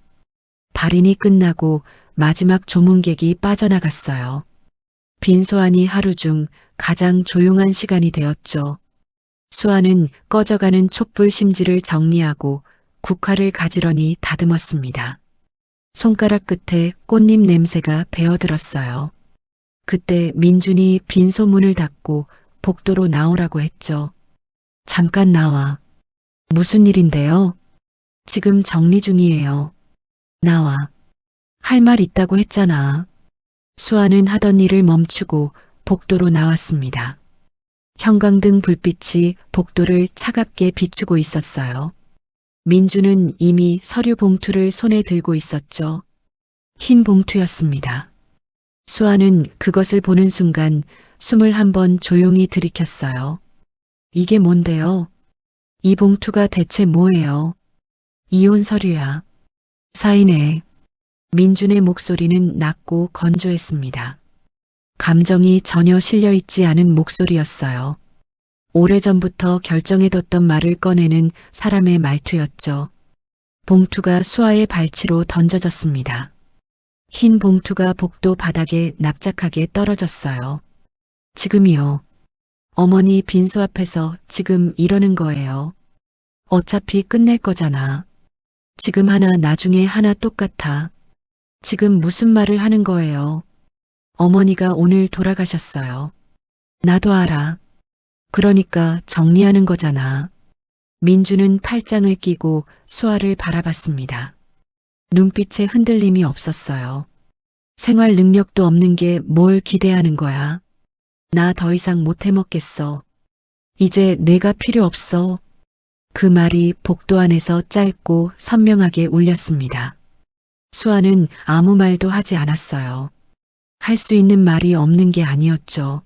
발인이 끝나고 마지막 조문객이 빠져나갔어요. 빈소안이 하루 중 가장 조용한 시간이 되었죠. 수아는 꺼져가는 촛불 심지를 정리하고 국화를 가지런히 다듬었습니다. 손가락 끝에 꽃잎 냄새가 배어들었어요. 그때 민준이 빈소문을 닫고 복도로 나오라고 했죠. 잠깐 나와. 무슨 일인데요? 지금 정리 중이에요. 나와. 할 말 있다고 했잖아. 수아는 하던 일을 멈추고 복도로 나왔습니다. 형광등 불빛이 복도를 차갑게 비추고 있었어요. 민주는 이미 서류 봉투를 손에 들고 있었죠. 흰 봉투였습니다. 수아는 그것을 보는 순간 숨을 한번 조용히 들이켰어요. 이게 뭔데요? 이 봉투가 대체 뭐예요? 이혼 서류야. 사인해. 민준의 목소리는 낮고 건조했습니다. 감정이 전혀 실려있지 않은 목소리였어요. 오래전부터 결정해뒀던 말을 꺼내는 사람의 말투였죠. 봉투가 수아의 발치로 던져졌습니다. 흰 봉투가 복도 바닥에 납작하게 떨어졌어요. 지금이요. 어머니 빈소 앞에서 지금 이러는 거예요. 어차피 끝낼 거잖아. 지금 하나 나중에 하나 똑같아. 지금 무슨 말을 하는 거예요. 어머니가 오늘 돌아가셨어요. 나도 알아. 그러니까 정리하는 거잖아. 민주는 팔짱을 끼고 수아를 바라봤습니다. 눈빛에 흔들림이 없었어요. 생활 능력도 없는 게 뭘 기대하는 거야. 나 더 이상 못 해먹겠어. 이제 내가 필요 없어. 그 말이 복도 안에서 짧고 선명하게 울렸습니다. 수아는 아무 말도 하지 않았어요. 할 수 있는 말이 없는 게 아니었죠.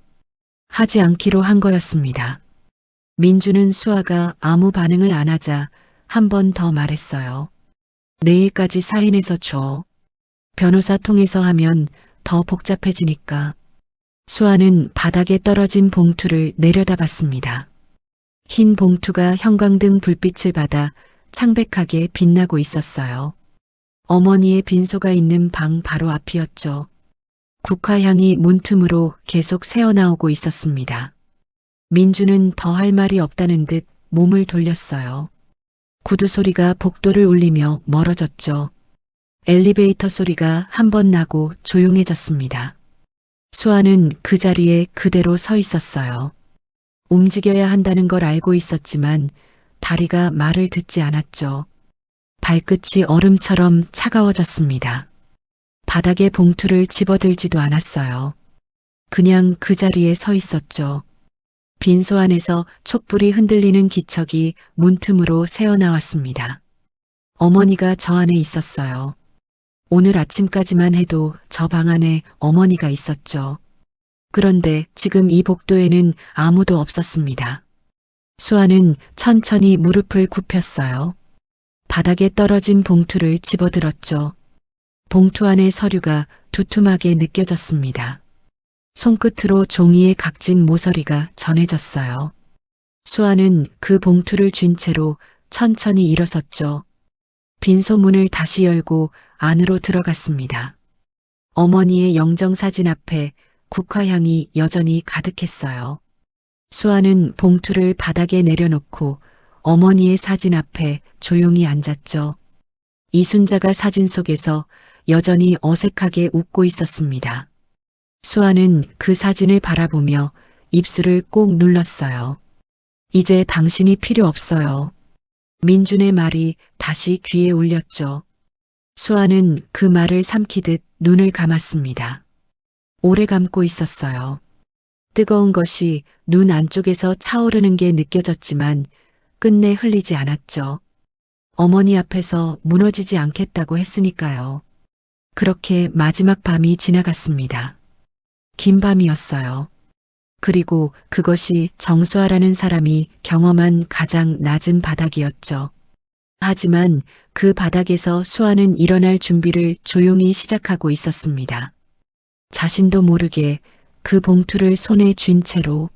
하지 않기로 한 거였습니다. 민주는 수아가 아무 반응을 안 하자 한 번 더 말했어요. 내일까지 사인해서 줘. 변호사 통해서 하면 더 복잡해지니까. 수아는 바닥에 떨어진 봉투를 내려다봤습니다. 흰 봉투가 형광등 불빛을 받아 창백하게 빛나고 있었어요. 어머니의 빈소가 있는 방 바로 앞이었죠. 국화향이 문틈으로 계속 새어나오고 있었습니다. 민주는 더 할 말이 없다는 듯 몸을 돌렸어요. 구두 소리가 복도를 울리며 멀어졌죠. 엘리베이터 소리가 한 번 나고 조용해졌습니다. 수아는 그 자리에 그대로 서 있었어요. 움직여야 한다는 걸 알고 있었지만 다리가 말을 듣지 않았죠. 발끝이 얼음처럼 차가워졌습니다. 바닥에 봉투를 집어들지도 않았어요. 그냥 그 자리에 서 있었죠. 빈소 안에서 촛불이 흔들리는 기척이 문틈으로 새어나왔습니다. 어머니가 저 안에 있었어요. 오늘 아침까지만 해도 저 방 안에 어머니가 있었죠. 그런데 지금 이 복도에는 아무도 없었습니다. 수아는 천천히 무릎을 굽혔어요. 바닥에 떨어진 봉투를 집어들었죠. 봉투 안의 서류가 두툼하게 느껴졌습니다. 손끝으로 종이에 각진 모서리가 전해졌어요. 수아는 그 봉투를 쥔 채로 천천히 일어섰죠. 빈소문을 다시 열고 안으로 들어갔습니다. 어머니의 영정사진 앞에 국화향이 여전히 가득했어요. 수아는 봉투를 바닥에 내려놓고 어머니의 사진 앞에 조용히 앉았죠. 이순자가 사진 속에서 여전히 어색하게 웃고 있었습니다. 수아는 그 사진을 바라보며 입술을 꼭 눌렀어요. 이제 당신이 필요 없어요. 민준의 말이 다시 귀에 울렸죠. 수아는 그 말을 삼키듯 눈을 감았습니다. 오래 감고 있었어요. 뜨거운 것이 눈 안쪽에서 차오르는 게 느껴졌지만 끝내 흘리지 않았죠. 어머니 앞에서 무너지지 않겠다고 했으니까요. 그렇게 마지막 밤이 지나갔습니다. 긴 밤이었어요. 그리고 그것이 정수아라는 사람이 경험한 가장 낮은 바닥이었죠. 하지만 그 바닥에서 수아는 일어날 준비를 조용히 시작하고 있었습니다. 자신도 모르게 그 봉투를 손에 쥔 채로.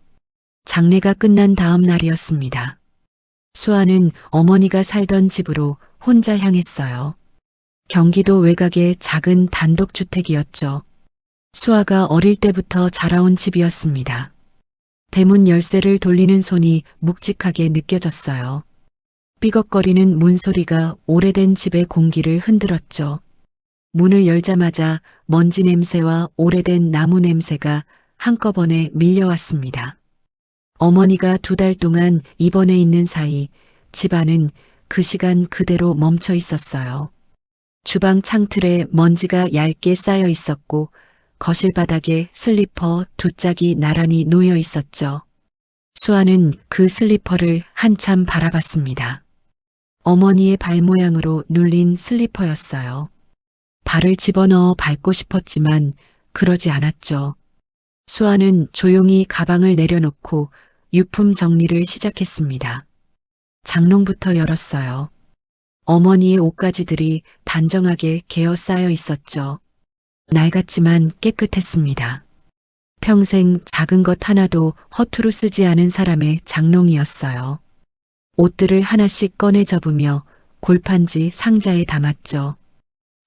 장례가 끝난 다음 날이었습니다. 수아는 어머니가 살던 집으로 혼자 향했어요. 경기도 외곽의 작은 단독주택이었죠. 수아가 어릴 때부터 자라온 집이었습니다. 대문 열쇠를 돌리는 손이 묵직하게 느껴졌어요. 삐걱거리는 문소리가 오래된 집의 공기를 흔들었죠. 문을 열자마자 먼지 냄새와 오래된 나무 냄새가 한꺼번에 밀려왔습니다. 어머니가 2달 동안 입원해 있는 사이 집안은 그 시간 그대로 멈춰 있었어요. 주방 창틀에 먼지가 얇게 쌓여 있었고 거실 바닥에 슬리퍼 2짝이 나란히 놓여 있었죠. 수아는 그 슬리퍼를 한참 바라봤습니다. 어머니의 발 모양으로 눌린 슬리퍼였어요. 발을 집어넣어 밟고 싶었지만 그러지 않았죠. 수아는 조용히 가방을 내려놓고 유품 정리를 시작했습니다. 장롱부터 열었어요. 어머니의 옷가지들이 단정하게 개어 쌓여 있었죠. 낡았지만 깨끗했습니다. 평생 작은 것 하나도 허투루 쓰지 않은 사람의 장롱이었어요. 옷들을 하나씩 꺼내 접으며 골판지 상자에 담았죠.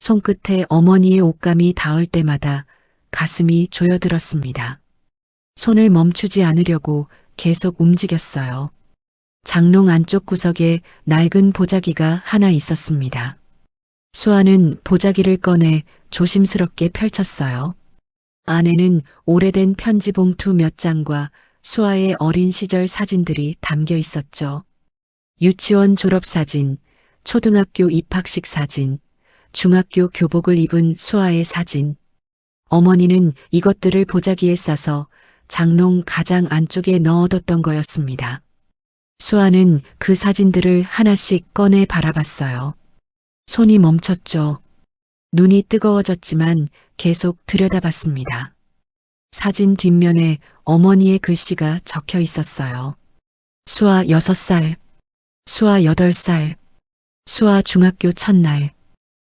손끝에 어머니의 옷감이 닿을 때마다 가슴이 조여들었습니다. 손을 멈추지 않으려고 계속 움직였어요. 장롱 안쪽 구석에 낡은 보자기가 하나 있었습니다. 수아는 보자기를 꺼내 조심스럽게 펼쳤어요. 안에는 오래된 편지 봉투 몇 장과 수아의 어린 시절 사진들이 담겨 있었죠. 유치원 졸업사진, 초등학교 입학식 사진, 중학교 교복을 입은 수아의 사진. 어머니는 이것들을 보자기에 싸서 장롱 가장 안쪽에 넣어뒀던 거였습니다. 수아는 그 사진들을 하나씩 꺼내 바라봤어요. 손이 멈췄죠. 눈이 뜨거워졌지만 계속 들여다봤습니다. 사진 뒷면에 어머니의 글씨가 적혀 있었어요. 수아 6살, 수아 8살, 수아 중학교 첫날.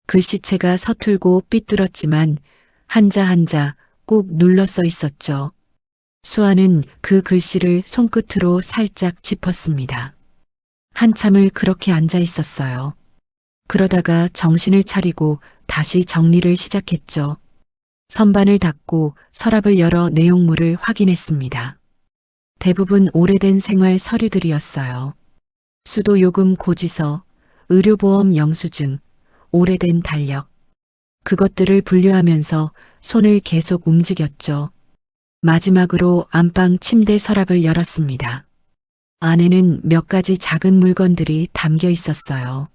글씨체가 서툴고 삐뚤었지만 한자 한자 꾹 눌러 써 있었죠. 수아는 그 글씨를 손끝으로 살짝 짚었습니다. 한참을 그렇게 앉아 있었어요. 그러다가 정신을 차리고 다시 정리를 시작했죠. 선반을 닫고 서랍을 열어 내용물을 확인했습니다. 대부분 오래된 생활 서류들이었어요. 수도요금 고지서, 의료보험 영수증, 오래된 달력. 그것들을 분류하면서 손을 계속 움직였죠. 마지막으로 안방 침대 서랍을 열었습니다. 안에는 몇 가지 작은 물건들이 담겨 있었어요.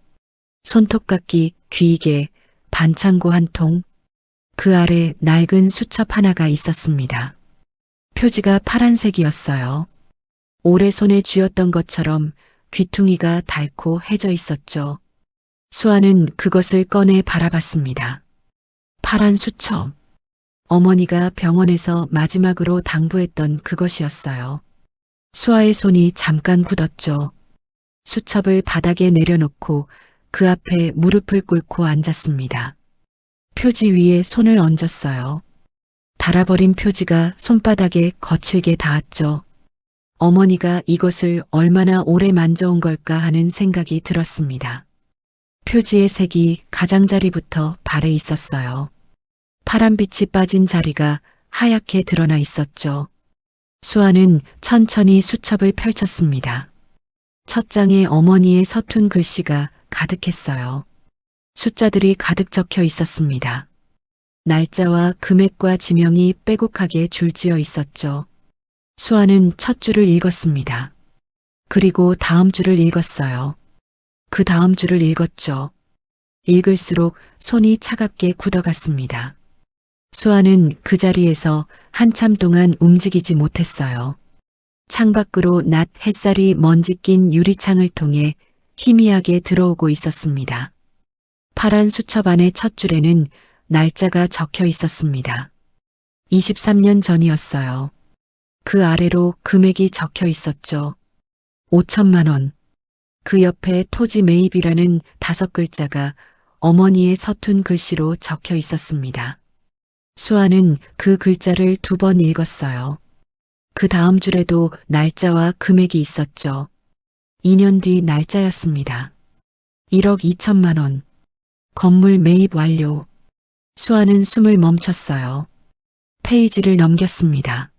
손톱깎이, 귀이개, 반창고 한 통. 그 아래 낡은 수첩 하나가 있었습니다. 표지가 파란색이었어요. 오래 손에 쥐었던 것처럼 귀퉁이가 닳고 해져 있었죠. 수아는 그것을 꺼내 바라봤습니다. 파란 수첩. 어머니가 병원에서 마지막으로 당부했던 그것이었어요. 수아의 손이 잠깐 굳었죠. 수첩을 바닥에 내려놓고 그 앞에 무릎을 꿇고 앉았습니다. 표지 위에 손을 얹었어요. 닳아버린 표지가 손바닥에 거칠게 닿았죠. 어머니가 이것을 얼마나 오래 만져온 걸까 하는 생각이 들었습니다. 표지의 색이 가장자리부터 발에 있었어요. 파란빛이 빠진 자리가 하얗게 드러나 있었죠. 수아는 천천히 수첩을 펼쳤습니다. 첫 장에 어머니의 서툰 글씨가 가득했어요. 숫자들이 가득 적혀 있었습니다. 날짜와 금액과 지명이 빼곡하게 줄지어 있었죠. 수아는 첫 줄을 읽었습니다. 그리고 다음 줄을 읽었어요. 그 다음 줄을 읽었죠. 읽을수록 손이 차갑게 굳어갔습니다. 수아는 그 자리에서 한참 동안 움직이지 못했어요. 창밖으로 낮 햇살이 먼지 낀 유리창을 통해 희미하게 들어오고 있었습니다. 파란 수첩 안의 첫 줄에는 날짜가 적혀 있었습니다. 23년 전이었어요. 그 아래로 금액이 적혀 있었죠. 5천만 원. 그 옆에 토지 매입이라는 5글자가 어머니의 서툰 글씨로 적혀 있었습니다. 수아는 그 글자를 2번 읽었어요. 그 다음 줄에도 날짜와 금액이 있었죠. 2년 뒤 날짜였습니다. 1억 2천만 원. 건물 매입 완료. 수아는 숨을 멈췄어요. 페이지를 넘겼습니다.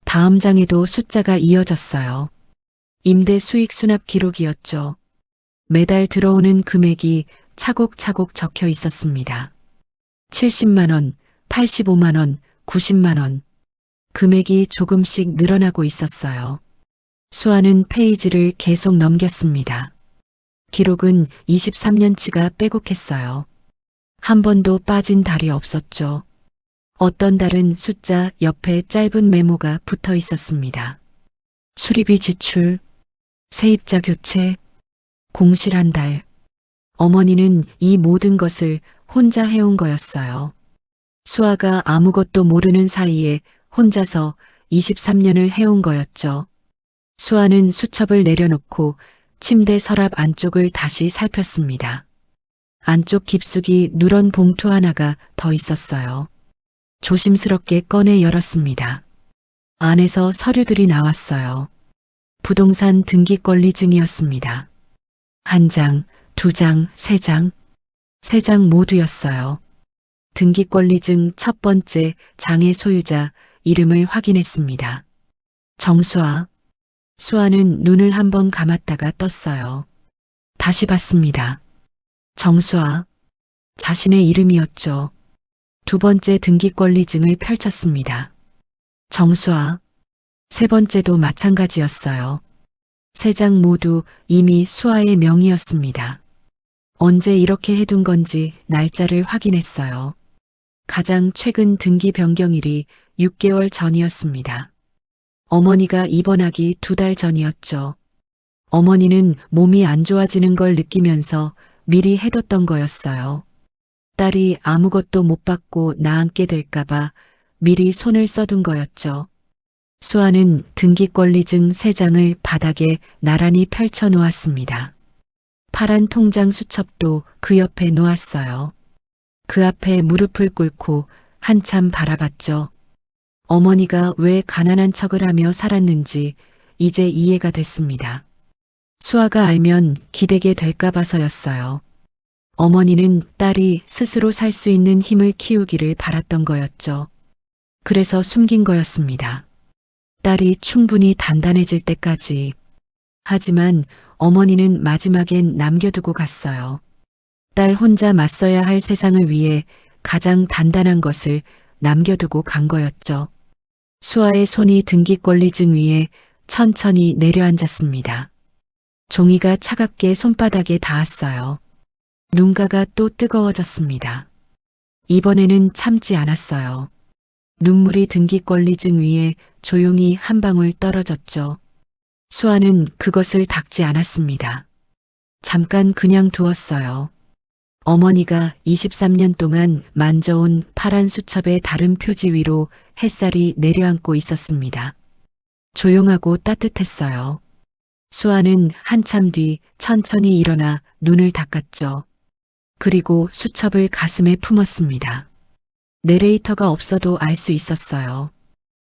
다음 장에도 숫자가 이어졌어요. 임대 수익 수납 기록이었죠. 매달 들어오는 금액이 차곡차곡 적혀 있었습니다. 70만 원, 85만 원, 90만 원. 금액이 조금씩 늘어나고 있었어요. 수아는 페이지를 계속 넘겼습니다. 기록은 23년치가 빼곡했어요. 한 번도 빠진 달이 없었죠. 어떤 달은 숫자 옆에 짧은 메모가 붙어 있었습니다. 수리비 지출, 세입자 교체, 공실한 달. 어머니는 이 모든 것을 혼자 해온 거였어요. 수아가 아무것도 모르는 사이에 혼자서 23년을 해온 거였죠. 수아는 수첩을 내려놓고 침대 서랍 안쪽을 다시 살폈습니다. 안쪽 깊숙이 누런 봉투 하나가 더 있었어요. 조심스럽게 꺼내 열었습니다. 안에서 서류들이 나왔어요. 부동산 등기권리증이었습니다. 1장, 2장, 3장. 3장 모두였어요. 등기권리증 첫 번째 장의 소유자 이름을 확인했습니다. 정수아. 수아는 눈을 한번 감았다가 떴어요. 다시 봤습니다. 정수아. 자신의 이름이었죠. 두 번째 등기권리증을 펼쳤습니다. 정수아. 세 번째도 마찬가지였어요. 3장 모두 이미 수아의 명의였습니다. 언제 이렇게 해둔 건지 날짜를 확인했어요. 가장 최근 등기 변경일이 6개월 전이었습니다. 어머니가 입원하기 2달 전이었죠. 어머니는 몸이 안 좋아지는 걸 느끼면서 미리 해뒀던 거였어요. 딸이 아무것도 못 받고 나앉게 될까봐 미리 손을 써둔 거였죠. 수아는 등기권리증 3장을 바닥에 나란히 펼쳐 놓았습니다. 파란 통장 수첩도 그 옆에 놓았어요. 그 앞에 무릎을 꿇고 한참 바라봤죠. 어머니가 왜 가난한 척을 하며 살았는지 이제 이해가 됐습니다. 수아가 알면 기대게 될까 봐서였어요. 어머니는 딸이 스스로 살 수 있는 힘을 키우기를 바랐던 거였죠. 그래서 숨긴 거였습니다. 딸이 충분히 단단해질 때까지. 하지만 어머니는 마지막엔 남겨두고 갔어요. 딸 혼자 맞서야 할 세상을 위해 가장 단단한 것을 남겨두고 간 거였죠. 수아의 손이 등기권리증 위에 천천히 내려앉았습니다. 종이가 차갑게 손바닥에 닿았어요. 눈가가 또 뜨거워졌습니다. 이번에는 참지 않았어요. 눈물이 등기권리증 위에 조용히 한 방울 떨어졌죠. 수아는 그것을 닦지 않았습니다. 잠깐 그냥 두었어요. 어머니가 23년 동안 만져온 파란 수첩의 다른 표지 위로 햇살이 내려앉고 있었습니다. 조용하고 따뜻했어요. 수아는 한참 뒤 천천히 일어나 눈을 닦았죠. 그리고 수첩을 가슴에 품었습니다. 내레이터가 없어도 알 수 있었어요.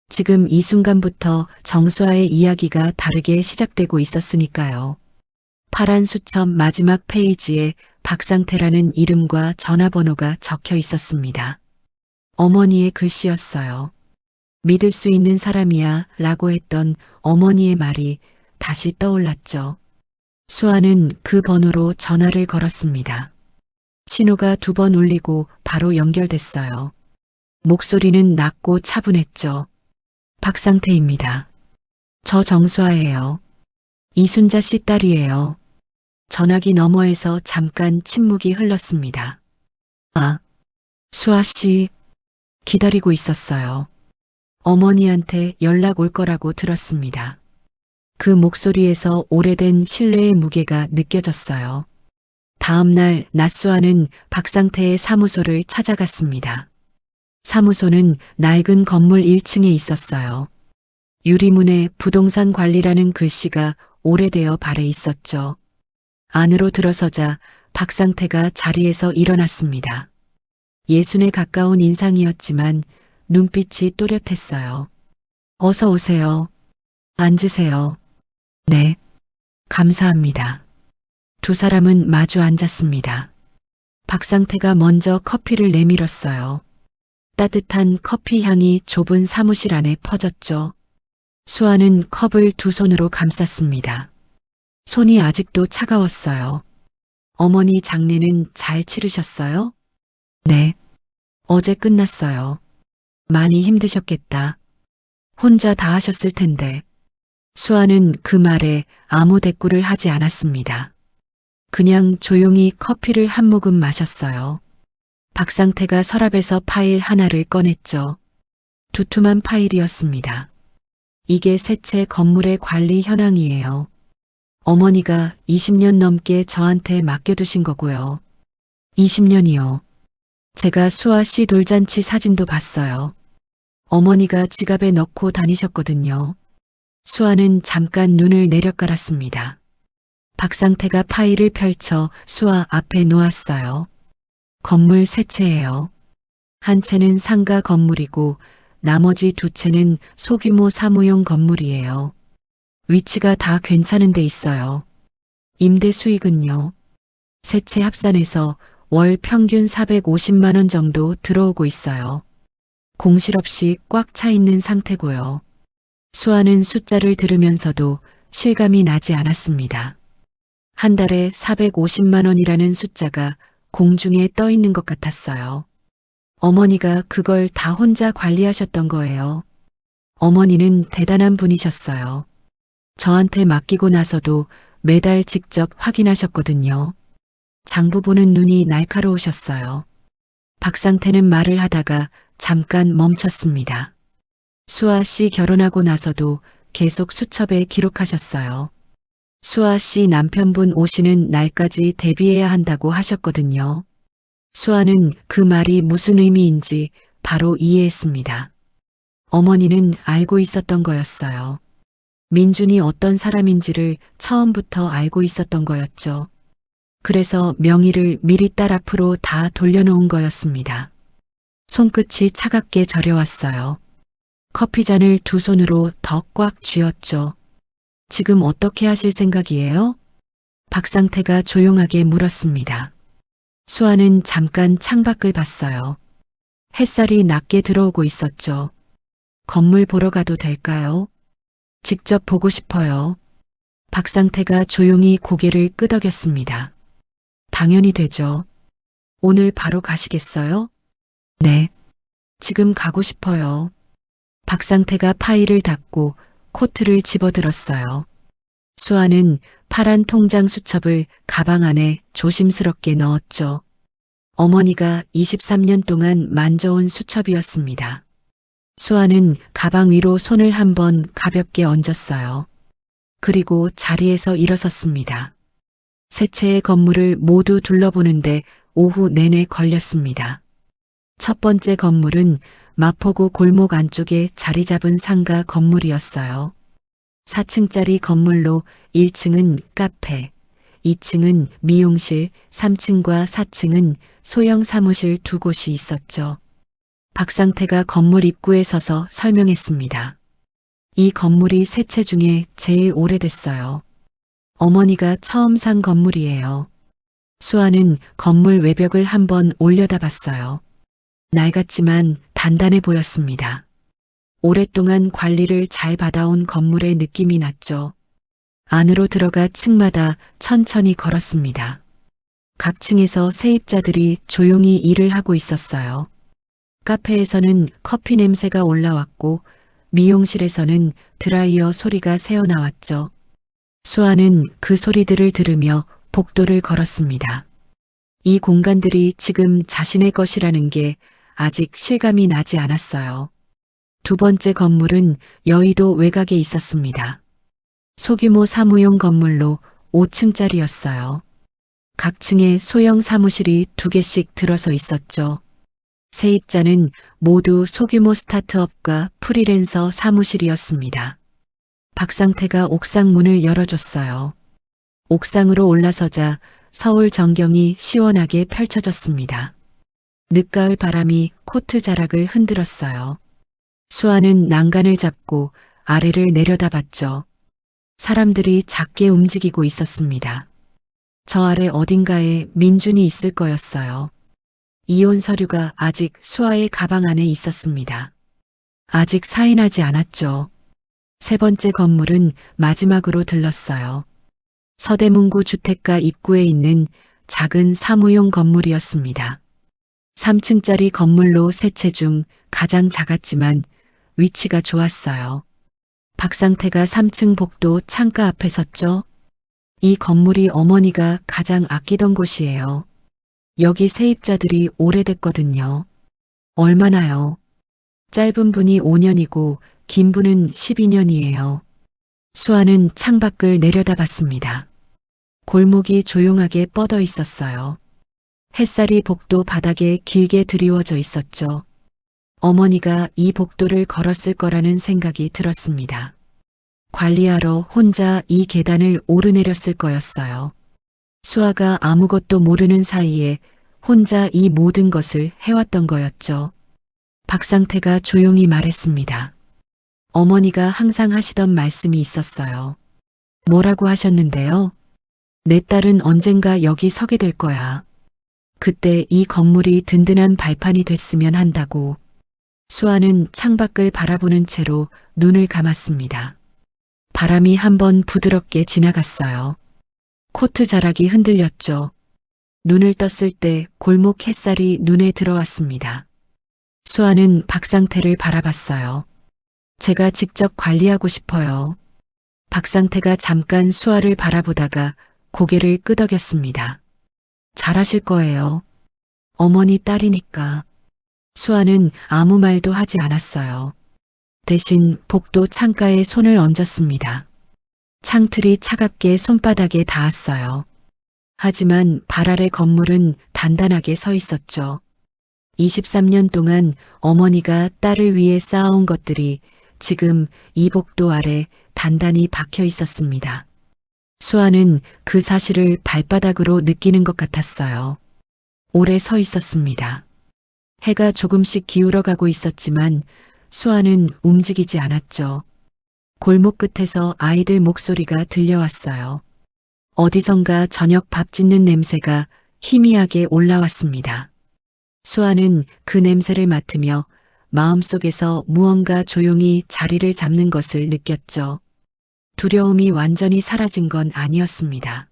지금 이 순간부터 정수아의 이야기가 다르게 시작되고 있었으니까요. 파란 수첩 마지막 페이지에 박상태라는 이름과 전화번호가 적혀 있었습니다. 어머니의 글씨였어요. 믿을 수 있는 사람이야 라고 했던 어머니의 말이 다시 떠올랐죠. 수아는 그 번호로 전화를 걸었습니다. 신호가 2번 울리고 바로 연결됐어요. 목소리는 낮고 차분했죠. 박상태입니다. 저 정수아예요. 이순자 씨 딸이에요. 전화기 너머에서 잠깐 침묵이 흘렀습니다. 아, 수아 씨, 기다리고 있었어요. 어머니한테 연락 올 거라고 들었습니다. 그 목소리에서 오래된 신뢰의 무게가 느껴졌어요. 다음 날 낮수아는 박상태의 사무소를 찾아갔습니다. 사무소는 낡은 건물 1층에 있었어요. 유리문에 부동산 관리라는 글씨가 오래되어 발해 있었죠. 안으로 들어서자 박상태가 자리에서 일어났습니다. 예순에 가까운 인상이었지만 눈빛이 또렷했어요. 어서 오세요. 앉으세요. 네. 감사합니다. 두 사람은 마주 앉았습니다. 박상태가 먼저 커피를 내밀었어요. 따뜻한 커피 향이 좁은 사무실 안에 퍼졌죠. 수아는 컵을 두 손으로 감쌌습니다. 손이 아직도 차가웠어요. 어머니 장례는 잘 치르셨어요? 네. 어제 끝났어요. 많이 힘드셨겠다. 혼자 다 하셨을 텐데. 수아는 그 말에 아무 대꾸를 하지 않았습니다. 그냥 조용히 커피를 한 모금 마셨어요. 박상태가 서랍에서 파일 하나를 꺼냈죠. 두툼한 파일이었습니다. 이게 새 채 건물의 관리 현황이에요. 어머니가 20년 넘게 저한테 맡겨두신 거고요. 20년이요. 제가 수아 씨 돌잔치 사진도 봤어요. 어머니가 지갑에 넣고 다니셨거든요. 수아는 잠깐 눈을 내려깔았습니다. 박상태가 파일을 펼쳐 수아 앞에 놓았어요. 건물 세 채예요. 한 채는 상가 건물이고 나머지 두 채는 소규모 사무용 건물이에요. 위치가 다 괜찮은 데 있어요. 임대 수익은요. 세 채 합산해서 월 평균 450만 원 정도 들어오고 있어요. 공실 없이 꽉 차 있는 상태고요. 수아는 숫자를 들으면서도 실감이 나지 않았습니다. 한 달에 450만 원이라는 숫자가 공중에 떠 있는 것 같았어요. 어머니가 그걸 다 혼자 관리하셨던 거예요. 어머니는 대단한 분이셨어요. 저한테 맡기고 나서도 매달 직접 확인하셨거든요. 장부 보는 눈이 날카로우셨어요. 박상태는 말을 하다가 잠깐 멈췄습니다. 수아 씨 결혼하고 나서도 계속 수첩에 기록하셨어요. 수아 씨 남편분 오시는 날까지 대비해야 한다고 하셨거든요. 수아는 그 말이 무슨 의미인지 바로 이해했습니다. 어머니는 알고 있었던 거였어요. 민준이 어떤 사람인지를 처음부터 알고 있었던 거였죠. 그래서 명의를 미리 딸 앞으로 다 돌려놓은 거였습니다. 손끝이 차갑게 저려왔어요. 커피잔을 두 손으로 더 꽉 쥐었죠. 지금 어떻게 하실 생각이에요? 박상태가 조용하게 물었습니다. 수아는 잠깐 창밖을 봤어요. 햇살이 낮게 들어오고 있었죠. 건물 보러 가도 될까요? 직접 보고 싶어요. 박상태가 조용히 고개를 끄덕였습니다. 당연히 되죠. 오늘 바로 가시겠어요? 네. 지금 가고 싶어요. 박상태가 파일을 닫고 코트를 집어들었어요. 수아는 파란 통장 수첩을 가방 안에 조심스럽게 넣었죠. 어머니가 23년 동안 만져온 수첩이었습니다. 수아는 가방 위로 손을 한번 가볍게 얹었어요. 그리고 자리에서 일어섰습니다. 세 채의 건물을 모두 둘러보는데 오후 내내 걸렸습니다. 첫 번째 건물은 마포구 골목 안쪽에 자리 잡은 상가 건물이었어요. 4층짜리 건물로 1층은 카페, 2층은 미용실, 3층과 4층은 소형 사무실 두 곳이 있었죠. 박상태가 건물 입구에 서서 설명했습니다. 이 건물이 세 채 중에 제일 오래됐어요. 어머니가 처음 산 건물이에요. 수아는 건물 외벽을 한번 올려다봤어요. 낡았지만 단단해 보였습니다. 오랫동안 관리를 잘 받아온 건물의 느낌이 났죠. 안으로 들어가 층마다 천천히 걸었습니다. 각 층에서 세입자들이 조용히 일을 하고 있었어요. 카페에서는 커피 냄새가 올라왔고 미용실에서는 드라이어 소리가 새어나왔죠. 수아는 그 소리들을 들으며 복도를 걸었습니다. 이 공간들이 지금 자신의 것이라는 게 아직 실감이 나지 않았어요. 두 번째 건물은 여의도 외곽에 있었습니다. 소규모 사무용 건물로 5층짜리였어요. 각 층에 소형 사무실이 2개씩 들어서 있었죠. 세입자는 모두 소규모 스타트업과 프리랜서 사무실이었습니다. 박상태가 옥상 문을 열어줬어요. 옥상으로 올라서자 서울 전경이 시원하게 펼쳐졌습니다. 늦가을 바람이 코트 자락을 흔들었어요. 수아는 난간을 잡고 아래를 내려다봤죠. 사람들이 작게 움직이고 있었습니다. 저 아래 어딘가에 민준이 있을 거였어요. 이혼 서류가 아직 수아의 가방 안에 있었습니다. 아직 사인하지 않았죠. 세 번째 건물은 마지막으로 들렀어요. 서대문구 주택가 입구에 있는 작은 사무용 건물이었습니다. 3층짜리 건물로 세 채 중 가장 작았지만 위치가 좋았어요. 박상태가 3층 복도 창가 앞에 섰죠. 이 건물이 어머니가 가장 아끼던 곳이에요. 여기 세입자들이 오래됐거든요. 얼마나요? 짧은 분이 5년이고 긴 분은 12년이에요. 수아는 창밖을 내려다봤습니다. 골목이 조용하게 뻗어 있었어요. 햇살이 복도 바닥에 길게 드리워져 있었죠. 어머니가 이 복도를 걸었을 거라는 생각이 들었습니다. 관리하러 혼자 이 계단을 오르내렸을 거였어요. 수아가 아무것도 모르는 사이에 혼자 이 모든 것을 해왔던 거였죠. 박상태가 조용히 말했습니다. 어머니가 항상 하시던 말씀이 있었어요. 뭐라고 하셨는데요? 내 딸은 언젠가 여기 서게 될 거야. 그때 이 건물이 든든한 발판이 됐으면 한다고. 수아는 창밖을 바라보는 채로 눈을 감았습니다. 바람이 한번 부드럽게 지나갔어요. 코트 자락이 흔들렸죠. 눈을 떴을 때 골목 햇살이 눈에 들어왔습니다. 수아는 박상태를 바라봤어요. 제가 직접 관리하고 싶어요. 박상태가 잠깐 수아를 바라보다가 고개를 끄덕였습니다. 잘하실 거예요. 어머니 딸이니까. 수아는 아무 말도 하지 않았어요. 대신 복도 창가에 손을 얹었습니다. 창틀이 차갑게 손바닥에 닿았어요. 하지만 발 아래 건물은 단단하게 서 있었죠. 23년 동안 어머니가 딸을 위해 쌓아온 것들이 지금 이 복도 아래 단단히 박혀 있었습니다. 수아는 그 사실을 발바닥으로 느끼는 것 같았어요. 오래 서 있었습니다. 해가 조금씩 기울어가고 있었지만 수아는 움직이지 않았죠. 골목 끝에서 아이들 목소리가 들려왔어요. 어디선가 저녁 밥 짓는 냄새가 희미하게 올라왔습니다. 수아는 그 냄새를 맡으며 마음속에서 무언가 조용히 자리를 잡는 것을 느꼈죠. 두려움이 완전히 사라진 건 아니었습니다.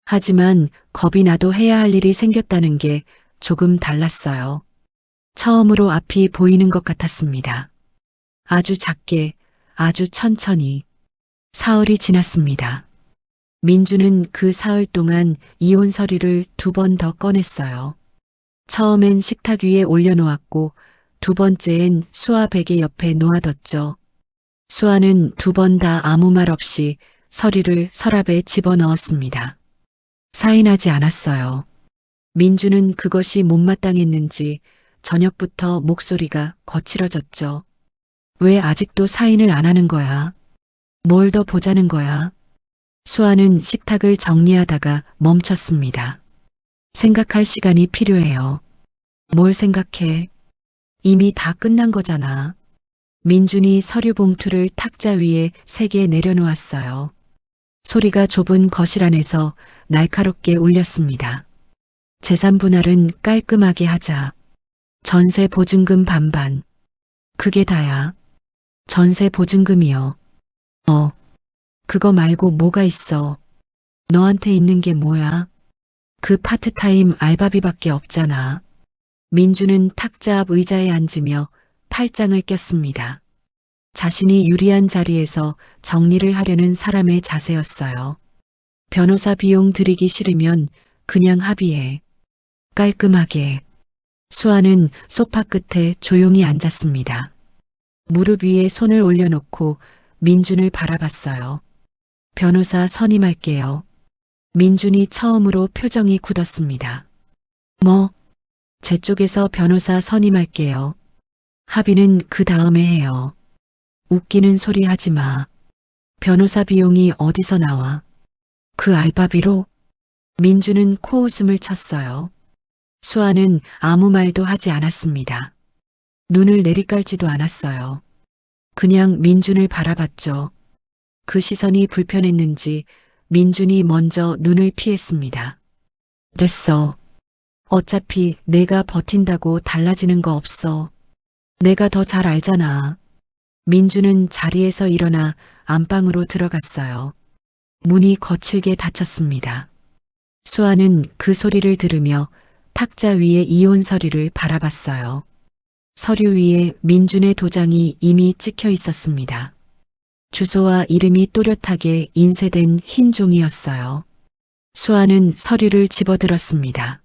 하지만 겁이 나도 해야 할 일이 생겼다는 게 조금 달랐어요. 처음으로 앞이 보이는 것 같았습니다. 아주 작게, 아주 천천히. 사흘이 지났습니다. 민주는 그 사흘 동안 이혼 서류를 2번 더 꺼냈어요. 처음엔 식탁 위에 올려놓았고 두 번째엔 수아 베개 옆에 놓아뒀죠. 수아는 2번 다 아무 말 없이 서류를 서랍에 집어넣었습니다. 사인하지 않았어요. 민주는 그것이 못마땅했는지 저녁부터 목소리가 거칠어졌죠. 왜 아직도 사인을 안 하는 거야? 뭘 더 보자는 거야? 수아는 식탁을 정리하다가 멈췄습니다. 생각할 시간이 필요해요. 뭘 생각해? 이미 다 끝난 거잖아. 민준이 서류 봉투를 탁자 위에 3개 내려놓았어요. 소리가 좁은 거실 안에서 날카롭게 울렸습니다. 재산 분할은 깔끔하게 하자. 전세 보증금 반반. 그게 다야. 전세 보증금이요. 그거 말고 뭐가 있어. 너한테 있는 게 뭐야? 그 파트타임 알바비밖에 없잖아. 민주는 탁자 앞 의자에 앉으며 팔짱을 꼈습니다. 자신이 유리한 자리에서 정리를 하려는 사람의 자세였어요. 변호사 비용 들이기 싫으면 그냥 합의해. 깔끔하게. 수아는 소파 끝에 조용히 앉았습니다. 무릎 위에 손을 올려놓고 민준을 바라봤어요. 변호사 선임할게요. 민준이 처음으로 표정이 굳었습니다. 뭐? 제 쪽에서 변호사 선임할게요. 합의는 그 다음에 해요. 웃기는 소리 하지 마. 변호사 비용이 어디서 나와? 그 알바비로? 민주는 코웃음을 쳤어요. 수아는 아무 말도 하지 않았습니다. 눈을 내리깔지도 않았어요. 그냥 민준을 바라봤죠. 그 시선이 불편했는지 민준이 먼저 눈을 피했습니다. 됐어. 어차피 내가 버틴다고 달라지는 거 없어. 내가 더 잘 알잖아. 민주는 자리에서 일어나 안방으로 들어갔어요. 문이 거칠게 닫혔습니다. 수아는 그 소리를 들으며 탁자 위에 이혼 서류를 바라봤어요. 서류 위에 민준의 도장이 이미 찍혀 있었습니다. 주소와 이름이 또렷하게 인쇄된 흰 종이였어요. 수아는 서류를 집어들었습니다.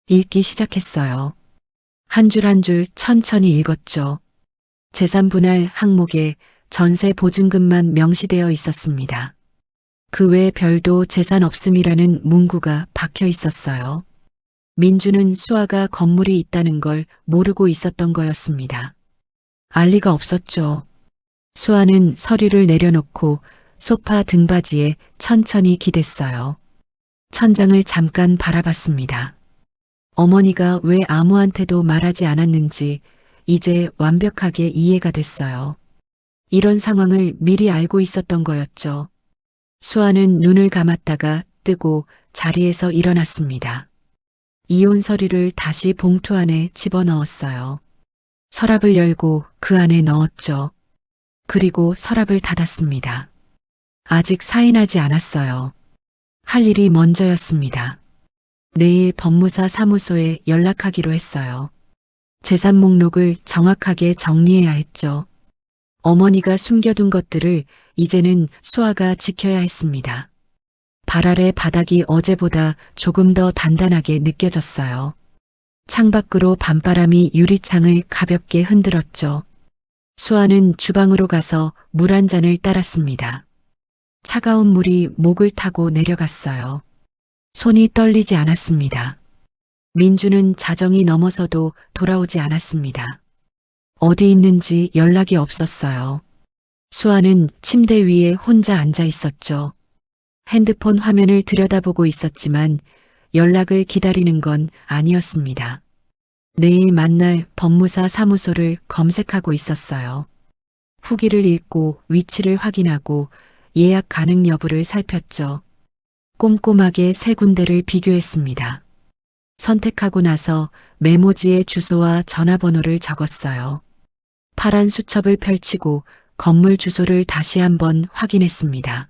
읽기 시작했어요. 한 줄 한 줄 천천히 읽었죠. 재산 분할 항목에 전세 보증금만 명시되어 있었습니다. 그 외 별도 재산 없음이라는 문구가 박혀 있었어요. 민주는 수아가 건물이 있다는 걸 모르고 있었던 거였습니다. 알 리가 없었죠. 수아는 서류를 내려놓고 소파 등받이에 천천히 기댔어요. 천장을 잠깐 바라봤습니다. 어머니가 왜 아무한테도 말하지 않았는지 이제 완벽하게 이해가 됐어요. 이런 상황을 미리 알고 있었던 거였죠. 수아는 눈을 감았다가 뜨고 자리에서 일어났습니다. 이혼 서류를 다시 봉투 안에 집어넣었어요. 서랍을 열고 그 안에 넣었죠. 그리고 서랍을 닫았습니다. 아직 사인하지 않았어요. 할 일이 먼저였습니다. 내일 법무사 사무소에 연락하기로 했어요. 재산 목록을 정확하게 정리해야 했죠. 어머니가 숨겨둔 것들을 이제는 수아가 지켜야 했습니다. 발 아래 바닥이 어제보다 조금 더 단단하게 느껴졌어요. 창밖으로 밤바람이 유리창을 가볍게 흔들었죠. 수아는 주방으로 가서 물 한 잔을 따랐습니다. 차가운 물이 목을 타고 내려갔어요. 손이 떨리지 않았습니다. 민주는 자정이 넘어서도 돌아오지 않았습니다. 어디 있는지 연락이 없었어요. 수아는 침대 위에 혼자 앉아 있었죠. 핸드폰 화면을 들여다보고 있었지만 연락을 기다리는 건 아니었습니다. 내일 만날 법무사 사무소를 검색하고 있었어요. 후기를 읽고 위치를 확인하고 예약 가능 여부를 살폈죠. 꼼꼼하게 3군데를 비교했습니다. 선택하고 나서 메모지에 주소와 전화번호를 적었어요. 파란 수첩을 펼치고 건물 주소를 다시 한번 확인했습니다.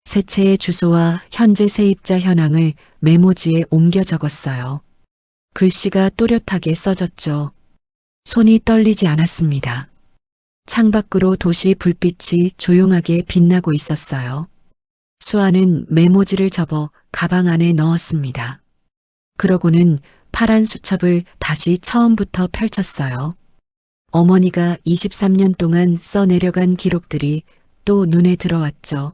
세 채의 주소와 현재 세입자 현황을 메모지에 옮겨 적었어요. 글씨가 또렷하게 써졌죠. 손이 떨리지 않았습니다. 창밖으로 도시 불빛이 조용하게 빛나고 있었어요. 수아는 메모지를 접어 가방 안에 넣었습니다. 그러고는 파란 수첩을 다시 처음부터 펼쳤어요. 어머니가 23년 동안 써내려간 기록들이 또 눈에 들어왔죠.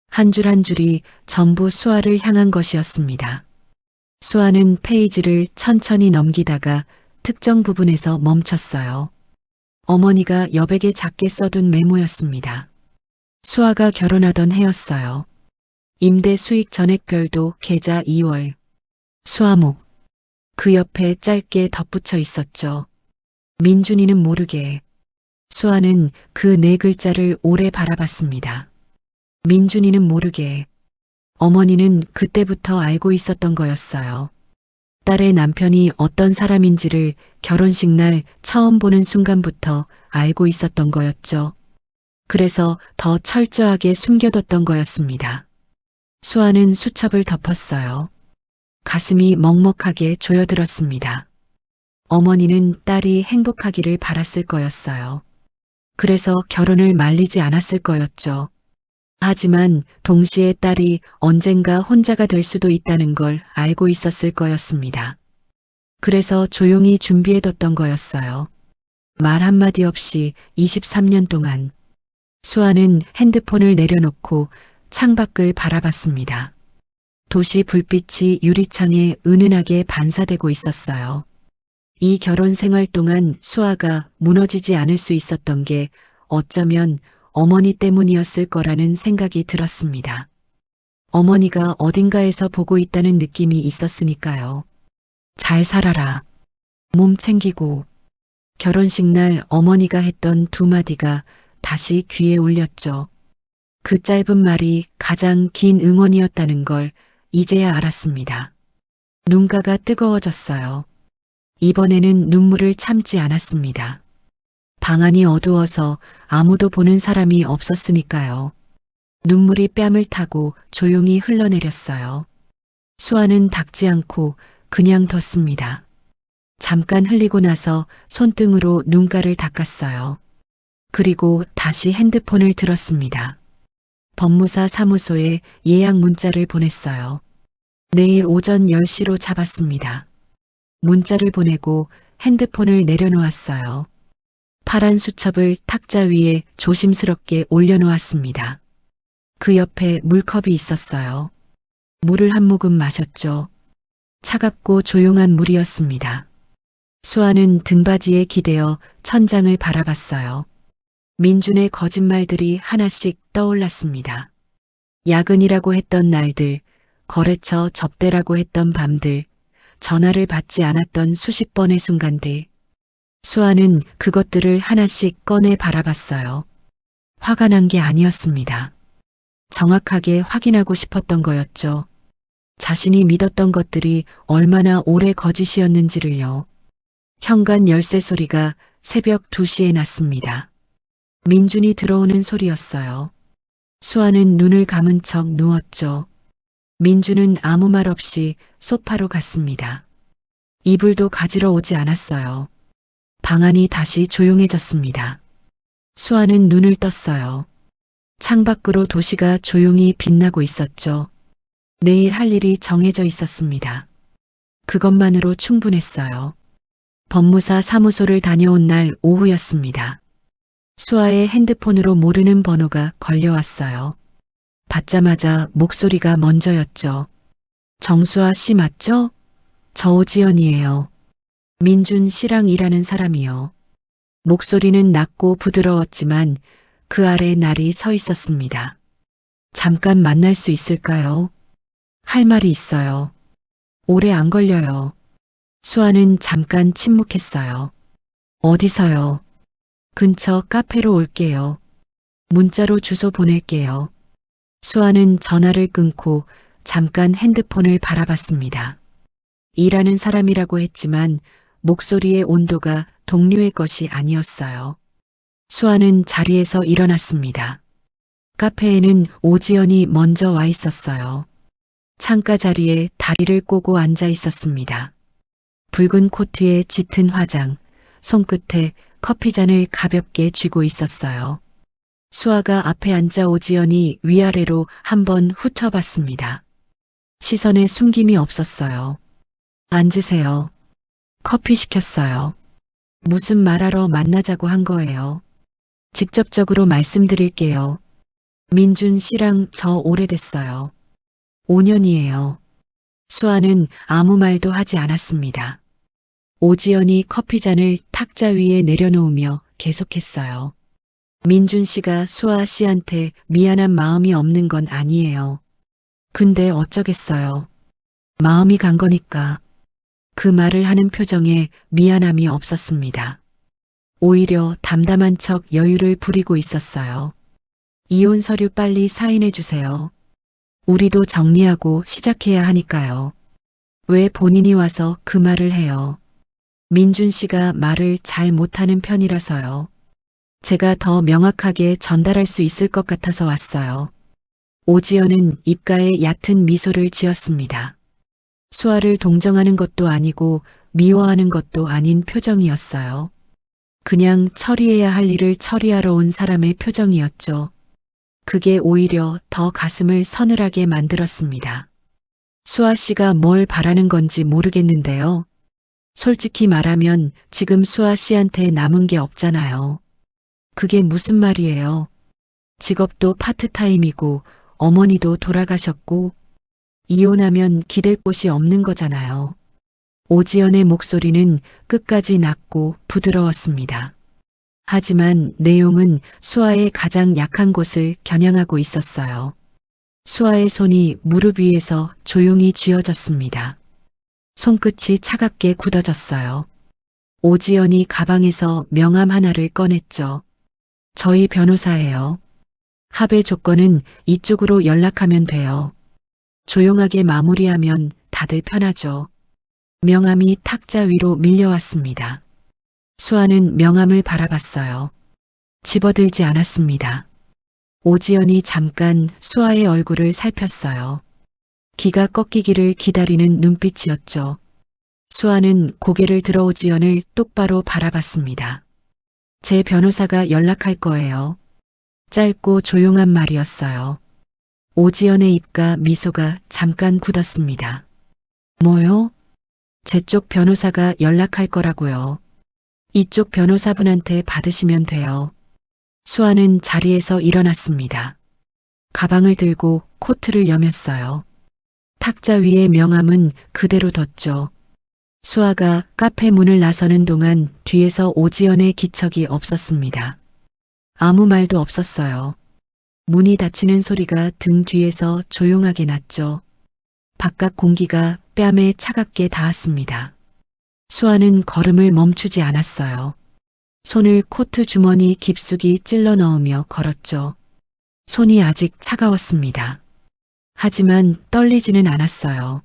한 줄 한 줄이 전부 수아를 향한 것이었습니다. 수아는 페이지를 천천히 넘기다가 특정 부분에서 멈췄어요. 어머니가 여백에 작게 써둔 메모였습니다. 수아가 결혼하던 해였어요. 임대 수익 전액별도 계좌 2월. 수아목. 그 옆에 짧게 덧붙여 있었죠. 민준이는 모르게 수아는 그 네 글자를 오래 바라봤습니다. 민준이는 모르게 어머니는 그때부터 알고 있었던 거였어요. 딸의 남편이 어떤 사람인지를 결혼식 날 처음 보는 순간부터 알고 있었던 거였죠. 그래서 더 철저하게 숨겨뒀던 거였습니다. 수아는 수첩을 덮었어요. 가슴이 먹먹하게 조여들었습니다. 어머니는 딸이 행복하기를 바랐을 거였어요. 그래서 결혼을 말리지 않았을 거였죠. 하지만 동시에 딸이 언젠가 혼자가 될 수도 있다는 걸 알고 있었을 거였습니다. 그래서 조용히 준비해뒀던 거였어요. 말 한마디 없이 23년 동안 수아는 핸드폰을 내려놓고 창밖을 바라봤습니다. 도시 불빛이 유리창에 은은하게 반사되고 있었어요. 이 결혼 생활 동안 수아가 무너지지 않을 수 있었던 게 어쩌면 어머니 때문이었을 거라는 생각이 들었습니다. 어머니가 어딘가에서 보고 있다는 느낌이 있었으니까요. 잘 살아라. 몸 챙기고. 결혼식 날 어머니가 했던 두 마디가 다시 귀에 울렸죠. 그 짧은 말이 가장 긴 응원이었다는 걸 이제야 알았습니다. 눈가가 뜨거워졌어요. 이번에는 눈물을 참지 않았습니다. 방 안이 어두워서 아무도 보는 사람이 없었으니까요. 눈물이 뺨을 타고 조용히 흘러내렸어요. 수아는 닦지 않고 그냥 뒀습니다. 잠깐 흘리고 나서 손등으로 눈가를 닦았어요. 그리고 다시 핸드폰을 들었습니다. 법무사 사무소에 예약 문자를 보냈어요. 내일 오전 10시로 잡았습니다. 문자를 보내고 핸드폰을 내려놓았어요. 파란 수첩을 탁자 위에 조심스럽게 올려놓았습니다. 그 옆에 물컵이 있었어요. 물을 한 모금 마셨죠. 차갑고 조용한 물이었습니다. 수아는 등받이에 기대어 천장을 바라봤어요. 민준의 거짓말들이 하나씩 떠올랐습니다. 야근이라고 했던 날들, 거래처 접대라고 했던 밤들, 전화를 받지 않았던 수십 번의 순간들. 수아는 그것들을 하나씩 꺼내 바라봤어요. 화가 난 게 아니었습니다. 정확하게 확인하고 싶었던 거였죠. 자신이 믿었던 것들이 얼마나 오래 거짓이었는지를요. 현관 열쇠 소리가 새벽 2시에 났습니다. 민준이 들어오는 소리였어요. 수아는 눈을 감은 척 누웠죠. 민준은 아무 말 없이 소파로 갔습니다. 이불도 가지러 오지 않았어요. 방 안이 다시 조용해졌습니다. 수아는 눈을 떴어요. 창밖으로 도시가 조용히 빛나고 있었죠. 내일 할 일이 정해져 있었습니다. 그것만으로 충분했어요. 법무사 사무소를 다녀온 날 오후였습니다. 수아의 핸드폰으로 모르는 번호가 걸려왔어요. 받자마자 목소리가 먼저였죠. 정수아 씨 맞죠? 저 오지연이에요. 민준 씨랑 일하는 사람이요. 목소리는 낮고 부드러웠지만 그 아래 날이 서 있었습니다. 잠깐 만날 수 있을까요? 할 말이 있어요. 오래 안 걸려요. 수아는 잠깐 침묵했어요. 어디서요? 근처 카페로 올게요. 문자로 주소 보낼게요. 수아는 전화를 끊고 잠깐 핸드폰을 바라봤습니다. 일하는 사람이라고 했지만 목소리의 온도가 동료의 것이 아니었어요. 수아는 자리에서 일어났습니다. 카페에는 오지연이 먼저 와 있었어요. 창가 자리에 다리를 꼬고 앉아 있었습니다. 붉은 코트에 짙은 화장, 손끝에 커피잔을 가볍게 쥐고 있었어요. 수아가 앞에 앉아 오지연이 위아래로 한번 훑어봤습니다. 시선에 숨김이 없었어요. 앉으세요. 커피 시켰어요. 무슨 말하러 만나자고 한 거예요. 직접적으로 말씀드릴게요. 민준 씨랑 저 오래됐어요. 5년이에요. 수아는 아무 말도 하지 않았습니다. 오지연이 커피잔을 탁자 위에 내려놓으며 계속했어요. 민준 씨가 수아 씨한테 미안한 마음이 없는 건 아니에요. 근데 어쩌겠어요. 마음이 간 거니까. 그 말을 하는 표정에 미안함이 없었습니다. 오히려 담담한 척 여유를 부리고 있었어요. 이혼 서류 빨리 사인해 주세요. 우리도 정리하고 시작해야 하니까요. 왜 본인이 와서 그 말을 해요? 민준 씨가 말을 잘 못하는 편이라서요. 제가 더 명확하게 전달할 수 있을 것 같아서 왔어요. 오지연은 입가에 얕은 미소를 지었습니다. 수아를 동정하는 것도 아니고 미워하는 것도 아닌 표정이었어요. 그냥 처리해야 할 일을 처리하러 온 사람의 표정이었죠. 그게 오히려 더 가슴을 서늘하게 만들었습니다. 수아 씨가 뭘 바라는 건지 모르겠는데요. 솔직히 말하면 지금 수아 씨한테 남은 게 없잖아요. 그게 무슨 말이에요? 직업도 파트타임이고 어머니도 돌아가셨고 이혼하면 기댈 곳이 없는 거잖아요. 오지연의 목소리는 끝까지 낮고 부드러웠습니다. 하지만 내용은 수아의 가장 약한 곳을 겨냥하고 있었어요. 수아의 손이 무릎 위에서 조용히 쥐어졌습니다. 손끝이 차갑게 굳어졌어요. 오지연이 가방에서 명함 하나를 꺼냈죠. 저희 변호사예요. 합의 조건은 이쪽으로 연락하면 돼요. 조용하게 마무리하면 다들 편하죠. 명함이 탁자 위로 밀려왔습니다. 수아는 명함을 바라봤어요. 집어들지 않았습니다. 오지연이 잠깐 수아의 얼굴을 살폈어요. 기가 꺾이기를 기다리는 눈빛이었죠. 수아는 고개를 들어 오지연을 똑바로 바라봤습니다. 제 변호사가 연락할 거예요. 짧고 조용한 말이었어요. 오지연의 입과 미소가 잠깐 굳었습니다. 뭐요? 제 쪽 변호사가 연락할 거라고요. 이쪽 변호사분한테 받으시면 돼요. 수아는 자리에서 일어났습니다. 가방을 들고 코트를 여몄어요. 탁자 위에 명함은 그대로 뒀죠. 수아가 카페 문을 나서는 동안 뒤에서 오지연의 기척이 없었습니다. 아무 말도 없었어요. 문이 닫히는 소리가 등 뒤에서 조용하게 났죠. 바깥 공기가 뺨에 차갑게 닿았습니다. 수아는 걸음을 멈추지 않았어요. 손을 코트 주머니 깊숙이 찔러 넣으며 걸었죠. 손이 아직 차가웠습니다. 하지만 떨리지는 않았어요.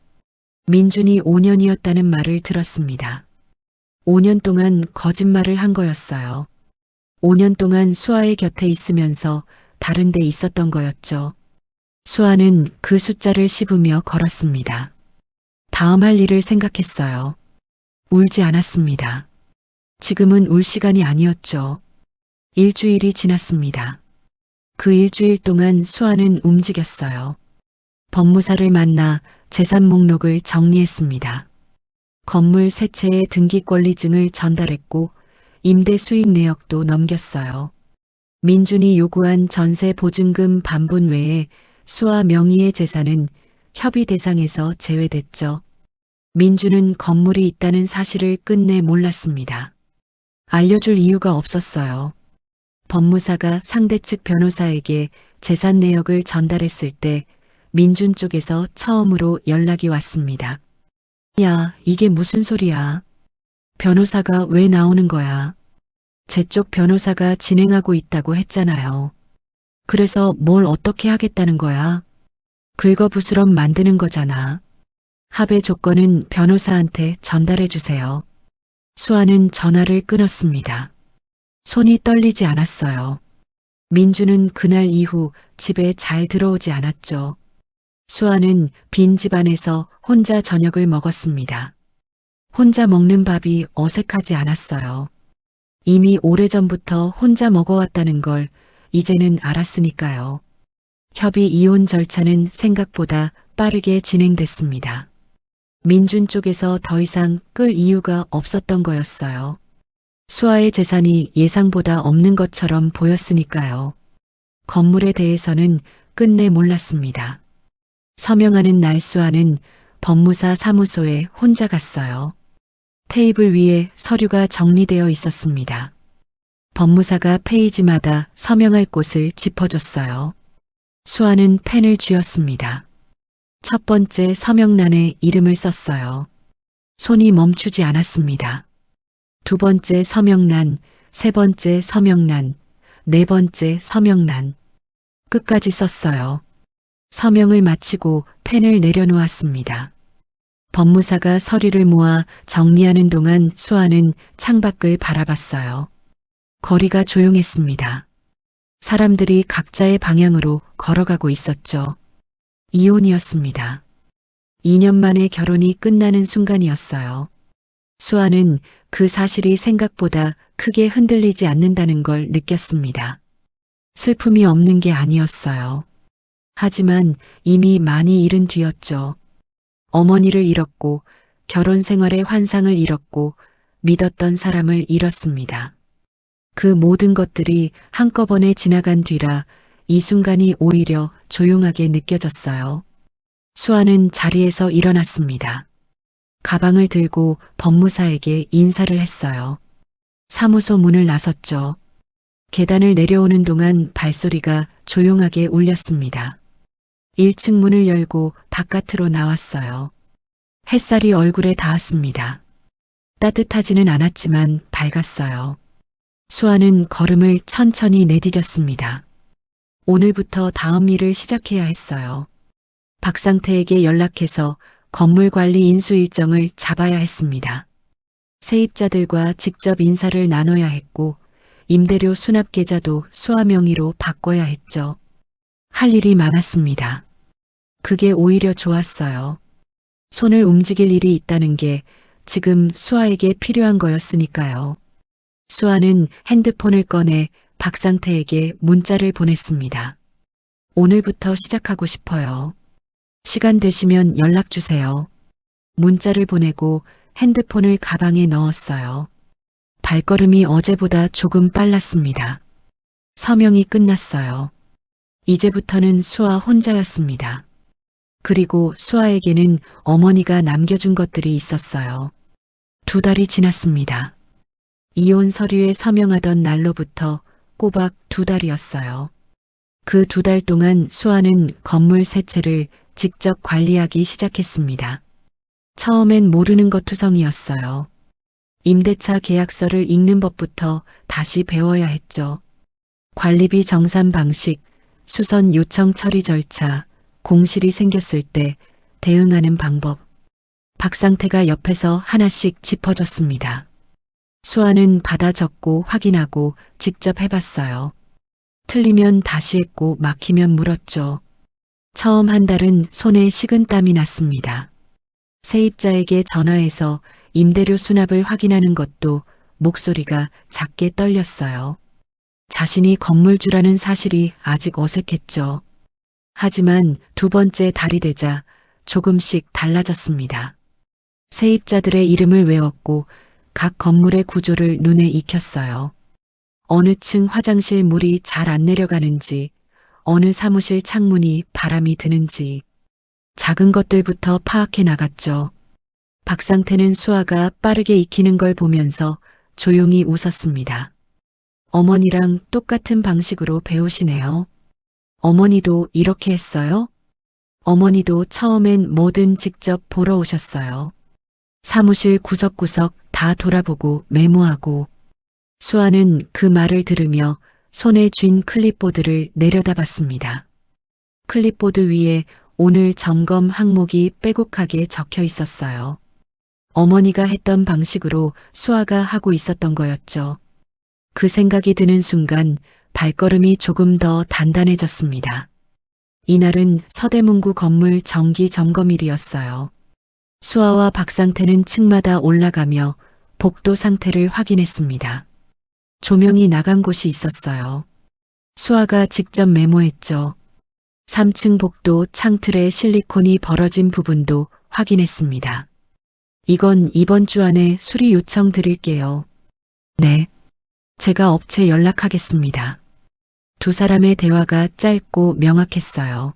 민준이 5년이었다는 말을 들었습니다. 5년 동안 거짓말을 한 거였어요. 5년 동안 수아의 곁에 있으면서 다른 데 있었던 거였죠. 수아는 그 숫자를 씹으며 걸었습니다. 다음 할 일을 생각했어요. 울지 않았습니다. 지금은 울 시간이 아니었죠. 일주일이 지났습니다. 그 일주일 동안 수아는 움직였어요. 법무사를 만나 재산 목록을 정리했습니다. 건물 세 채의 등기권리증을 전달했고 임대 수익 내역도 넘겼어요. 민준이 요구한 전세 보증금 반분 외에 수아 명의의 재산은 협의 대상에서 제외됐죠. 민준은 건물이 있다는 사실을 끝내 몰랐습니다. 알려줄 이유가 없었어요. 법무사가 상대 측 변호사에게 재산 내역을 전달했을 때 민준 쪽에서 처음으로 연락이 왔습니다. 야, 이게 무슨 소리야? 변호사가 왜 나오는 거야? 제 쪽 변호사가 진행하고 있다고 했잖아요. 그래서 뭘 어떻게 하겠다는 거야? 긁어부스럼 만드는 거잖아. 합의 조건은 변호사한테 전달해 주세요. 수아는 전화를 끊었습니다. 손이 떨리지 않았어요. 민주는 그날 이후 집에 잘 들어오지 않았죠. 수아는 빈 집안에서 혼자 저녁을 먹었습니다. 혼자 먹는 밥이 어색하지 않았어요. 이미 오래전부터 혼자 먹어왔다는 걸 이제는 알았으니까요. 협의 이혼 절차는 생각보다 빠르게 진행됐습니다. 민준 쪽에서 더 이상 끌 이유가 없었던 거였어요. 수아의 재산이 예상보다 없는 것처럼 보였으니까요. 건물에 대해서는 끝내 몰랐습니다. 서명하는 날 수아는 법무사 사무소에 혼자 갔어요. 테이블 위에 서류가 정리되어 있었습니다. 법무사가 페이지마다 서명할 곳을 짚어줬어요. 수아는 펜을 쥐었습니다. 첫 번째 서명란에 이름을 썼어요. 손이 멈추지 않았습니다. 두 번째 서명란, 세 번째 서명란, 네 번째 서명란. 끝까지 썼어요. 서명을 마치고 펜을 내려놓았습니다. 법무사가 서류를 모아 정리하는 동안 수아는 창밖을 바라봤어요. 거리가 조용했습니다. 사람들이 각자의 방향으로 걸어가고 있었죠. 이혼이었습니다. 2년 만에 결혼이 끝나는 순간이었어요. 수아는 그 사실이 생각보다 크게 흔들리지 않는다는 걸 느꼈습니다. 슬픔이 없는 게 아니었어요. 하지만 이미 많이 잃은 뒤였죠. 어머니를 잃었고, 결혼 생활의 환상을 잃었고, 믿었던 사람을 잃었습니다. 그 모든 것들이 한꺼번에 지나간 뒤라 이 순간이 오히려 조용하게 느껴졌어요. 수아는 자리에서 일어났습니다. 가방을 들고 법무사에게 인사를 했어요. 사무소 문을 나섰죠. 계단을 내려오는 동안 발소리가 조용하게 울렸습니다. 1층 문을 열고 바깥으로 나왔어요. 햇살이 얼굴에 닿았습니다. 따뜻하지는 않았지만 밝았어요. 수아는 걸음을 천천히 내디뎠습니다. 오늘부터 다음 일을 시작해야 했어요. 박상태에게 연락해서 건물 관리 인수 일정을 잡아야 했습니다. 세입자들과 직접 인사를 나눠야 했고, 임대료 수납 계좌도 수아 명의로 바꿔야 했죠. 할 일이 많았습니다. 그게 오히려 좋았어요. 손을 움직일 일이 있다는 게 지금 수아에게 필요한 거였으니까요. 수아는 핸드폰을 꺼내 박상태에게 문자를 보냈습니다. 오늘부터 시작하고 싶어요. 시간 되시면 연락 주세요. 문자를 보내고 핸드폰을 가방에 넣었어요. 발걸음이 어제보다 조금 빨랐습니다. 서명이 끝났어요. 이제부터는 수아 혼자였습니다. 그리고 수아에게는 어머니가 남겨준 것들이 있었어요. 2달이 지났습니다. 이혼 서류에 서명하던 날로부터 꼬박 2달이었어요. 그 2달 동안 수아는 건물 세 채를 직접 관리하기 시작했습니다. 처음엔 모르는 것 투성이었어요. 임대차 계약서를 읽는 법부터 다시 배워야 했죠. 관리비 정산 방식, 수선 요청 처리 절차, 공실이 생겼을 때 대응하는 방법. 박상태가 옆에서 하나씩 짚어줬습니다. 수아는 받아 적고 확인하고 직접 해봤어요. 틀리면 다시 했고 막히면 물었죠. 처음 한 달은 손에 식은땀이 났습니다. 세입자에게 전화해서 임대료 수납을 확인하는 것도 목소리가 작게 떨렸어요. 자신이 건물주라는 사실이 아직 어색했죠. 하지만 2번째 달이 되자 조금씩 달라졌습니다. 세입자들의 이름을 외웠고 각 건물의 구조를 눈에 익혔어요. 어느 층 화장실 물이 잘 안 내려가는지, 어느 사무실 창문이 바람이 드는지, 작은 것들부터 파악해 나갔죠. 박상태는 수아가 빠르게 익히는 걸 보면서 조용히 웃었습니다. 어머니랑 똑같은 방식으로 배우시네요. 어머니도 이렇게 했어요? 어머니도 처음엔 뭐든 직접 보러 오셨어요. 사무실 구석구석 다 돌아보고 메모하고. 수아는 그 말을 들으며 손에 쥔 클립보드를 내려다봤습니다. 클립보드 위에 오늘 점검 항목이 빼곡하게 적혀 있었어요. 어머니가 했던 방식으로 수아가 하고 있었던 거였죠. 그 생각이 드는 순간 발걸음이 조금 더 단단해졌습니다. 이날은 서대문구 건물 정기 점검일이었어요. 수아와 박상태는 층마다 올라가며 복도 상태를 확인했습니다. 조명이 나간 곳이 있었어요. 수아가 직접 메모했죠. 3층 복도 창틀에 실리콘이 벌어진 부분도 확인했습니다. 이건 이번 주 안에 수리 요청 드릴게요. 네. 제가 업체 연락하겠습니다. 2 사람의 대화가 짧고 명확했어요.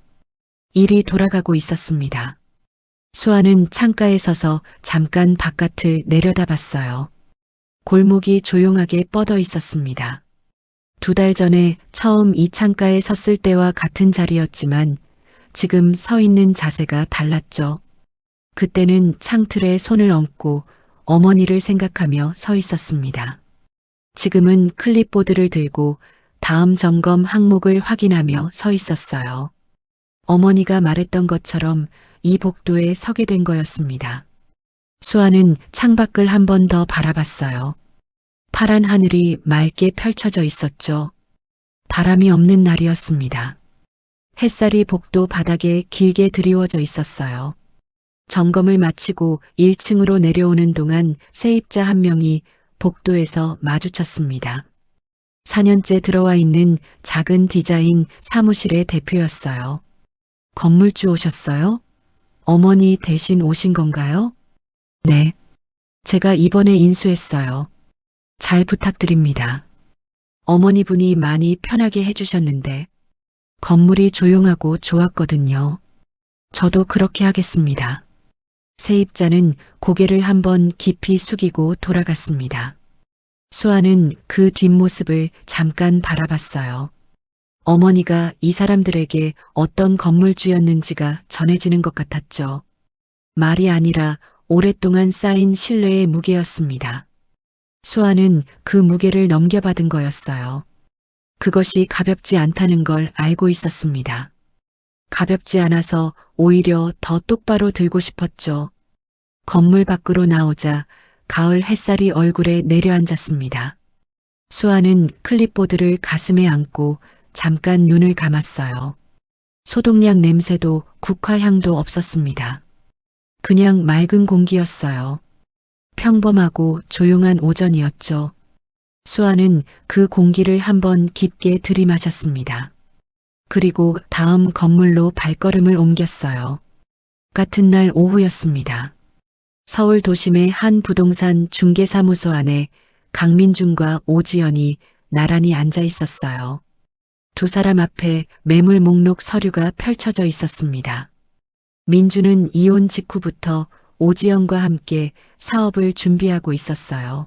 일이 돌아가고 있었습니다. 수아는 창가에 서서 잠깐 바깥을 내려다봤어요. 골목이 조용하게 뻗어 있었습니다. 2달 전에 처음 이 창가에 섰을 때와 같은 자리였지만 지금 서 있는 자세가 달랐죠. 그때는 창틀에 손을 얹고 어머니를 생각하며 서 있었습니다. 지금은 클립보드를 들고 다음 점검 항목을 확인하며 서 있었어요. 어머니가 말했던 것처럼 이 복도에 서게 된 거였습니다. 수아는 창밖을 한 번 더 바라봤어요. 파란 하늘이 맑게 펼쳐져 있었죠. 바람이 없는 날이었습니다. 햇살이 복도 바닥에 길게 드리워져 있었어요. 점검을 마치고 1층으로 내려오는 동안 세입자 한 명이 복도에서 마주쳤습니다. 4년째 들어와 있는 작은 디자인 사무실의 대표였어요. 건물주 오셨어요? 어머니 대신 오신 건가요? 네. 제가 이번에 인수했어요. 잘 부탁드립니다. 어머니 분이 많이 편하게 해주셨는데 건물이 조용하고 좋았거든요. 저도 그렇게 하겠습니다. 세입자는 고개를 한번 깊이 숙이고 돌아갔습니다. 수아는 그 뒷모습을 잠깐 바라봤어요. 어머니가 이 사람들에게 어떤 건물주였는지가 전해지는 것 같았죠. 말이 아니라 오랫동안 쌓인 신뢰의 무게였습니다. 수아는 그 무게를 넘겨받은 거였어요. 그것이 가볍지 않다는 걸 알고 있었습니다. 가볍지 않아서 오히려 더 똑바로 들고 싶었죠. 건물 밖으로 나오자 가을 햇살이 얼굴에 내려앉았습니다. 수아는 클립보드를 가슴에 안고 잠깐 눈을 감았어요. 소독약 냄새도 국화향도 없었습니다. 그냥 맑은 공기였어요. 평범하고 조용한 오전이었죠. 수아는 그 공기를 한번 깊게 들이마셨습니다. 그리고 다음 건물로 발걸음을 옮겼어요. 같은 날 오후였습니다. 서울 도심의 한 부동산 중개사무소 안에 강민준과 오지연이 나란히 앉아 있었어요. 두 사람 앞에 매물 목록 서류가 펼쳐져 있었습니다. 민준은 이혼 직후부터 오지연과 함께 사업을 준비하고 있었어요.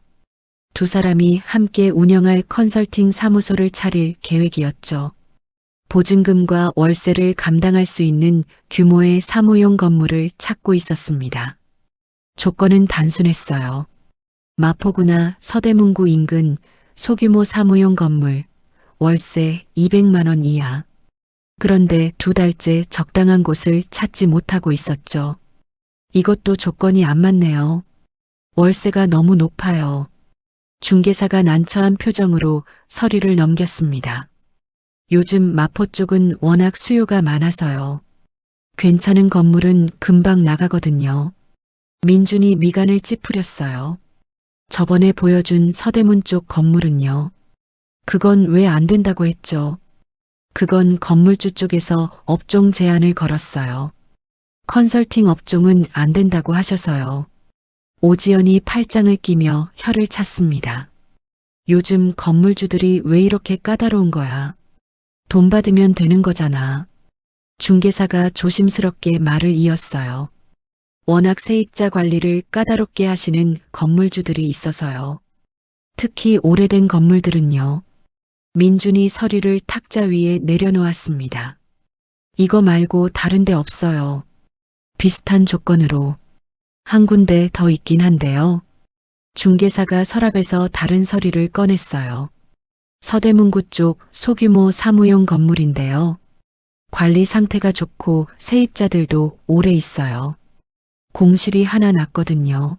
두 사람이 함께 운영할 컨설팅 사무소를 차릴 계획이었죠. 보증금과 월세를 감당할 수 있는 규모의 사무용 건물을 찾고 있었습니다. 조건은 단순했어요. 마포구나 서대문구 인근 소규모 사무용 건물, 월세 200만 원 이하. 그런데 두 달째 적당한 곳을 찾지 못하고 있었죠. 이것도 조건이 안 맞네요. 월세가 너무 높아요. 중개사가 난처한 표정으로 서류를 넘겼습니다. 요즘 마포 쪽은 워낙 수요가 많아서요. 괜찮은 건물은 금방 나가거든요. 민준이 미간을 찌푸렸어요. 저번에 보여준 서대문 쪽 건물은요. 그건 왜 안 된다고 했죠. 그건 건물주 쪽에서 업종 제한을 걸었어요. 컨설팅 업종은 안 된다고 하셔서요. 오지연이 팔짱을 끼며 혀를 찼습니다. 요즘 건물주들이 왜 이렇게 까다로운 거야? 돈 받으면 되는 거잖아. 중개사가 조심스럽게 말을 이었어요. 워낙 세입자 관리를 까다롭게 하시는 건물주들이 있어서요. 특히 오래된 건물들은요. 민준이 서류를 탁자 위에 내려놓았습니다. 이거 말고 다른 데 없어요. 비슷한 조건으로. 한 군데 더 있긴 한데요. 중개사가 서랍에서 다른 서류를 꺼냈어요. 서대문구 쪽 소규모 사무용 건물인데요. 관리 상태가 좋고 세입자들도 오래 있어요. 공실이 하나 났거든요.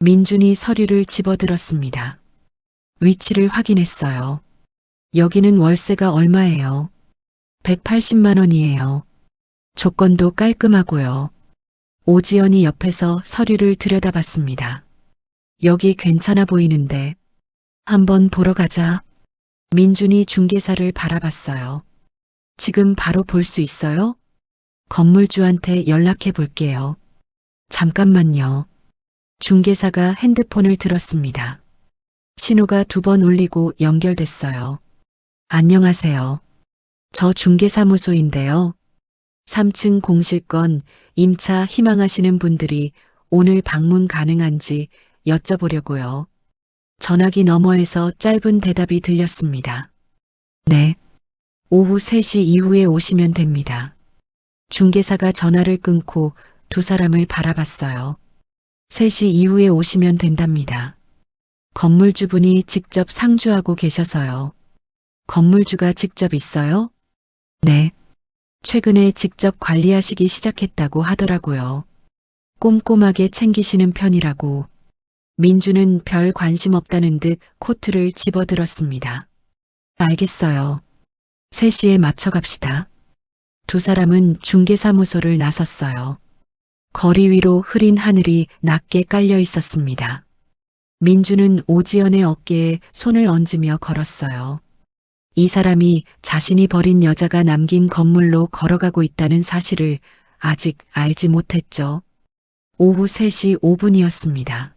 민준이 서류를 집어들었습니다. 위치를 확인했어요. 여기는 월세가 얼마예요? 180만 원이에요. 조건도 깔끔하고요. 오지연이 옆에서 서류를 들여다봤습니다. 여기 괜찮아 보이는데 한번 보러 가자. 민준이 중개사를 바라봤어요. 지금 바로 볼 수 있어요? 건물주한테 연락해 볼게요. 잠깐만요. 중개사가 핸드폰을 들었습니다. 신호가 2번 울리고 연결됐어요. 안녕하세요. 저 중개사무소인데요. 3층 공실권 임차 희망하시는 분들이 오늘 방문 가능한지 여쭤보려고요. 전화기 너머에서 짧은 대답이 들렸습니다. 네. 오후 3시 이후에 오시면 됩니다. 중개사가 전화를 끊고 두 사람을 바라봤어요. 3시 이후에 오시면 된답니다. 건물주분이 직접 상주하고 계셔서요. 건물주가 직접 있어요? 네. 최근에 직접 관리하시기 시작했다고 하더라고요. 꼼꼼하게 챙기시는 편이라고. 민주는 별 관심 없다는 듯 코트를 집어들었습니다. 알겠어요. 3시에 맞춰 갑시다. 두 사람은 중개사무소를 나섰어요. 거리 위로 흐린 하늘이 낮게 깔려 있었습니다. 민주는 오지연의 어깨에 손을 얹으며 걸었어요. 이 사람이 자신이 버린 여자가 남긴 건물로 걸어가고 있다는 사실을 아직 알지 못했죠. 오후 3시 5분이었습니다.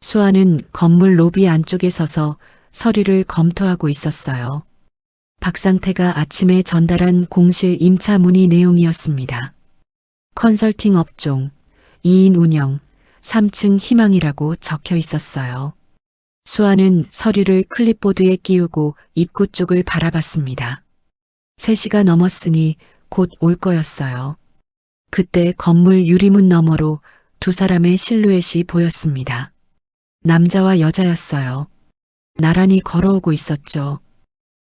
수아는 건물 로비 안쪽에 서서 서류를 검토하고 있었어요. 박상태가 아침에 전달한 공실 임차 문의 내용이었습니다. 컨설팅 업종, 2인 운영, 3층 희망이라고 적혀 있었어요. 수아는 서류를 클립보드에 끼우고 입구 쪽을 바라봤습니다. 3시가 넘었으니 곧 올 거였어요. 그때 건물 유리문 너머로 두 사람의 실루엣이 보였습니다. 남자와 여자였어요. 나란히 걸어오고 있었죠.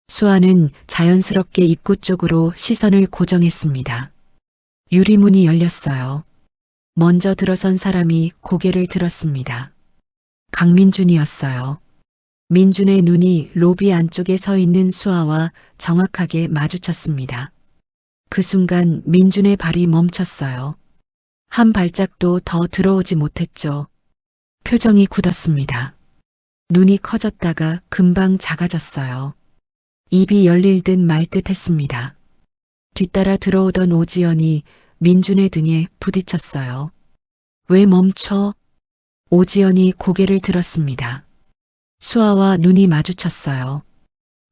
수아는 자연스럽게 입구 쪽으로 시선을 고정했습니다. 유리문이 열렸어요. 먼저 들어선 사람이 고개를 들었습니다. 강민준이었어요. 민준의 눈이 로비 안쪽에 서 있는 수아와 정확하게 마주쳤습니다. 그 순간 민준의 발이 멈췄어요. 한 발짝도 더 들어오지 못했죠. 표정이 굳었습니다. 눈이 커졌다가 금방 작아졌어요. 입이 열릴 듯 말 듯 했습니다. 뒤따라 들어오던 오지연이 민준의 등에 부딪혔어요. 왜 멈춰? 오지연이 고개를 들었습니다. 수아와 눈이 마주쳤어요.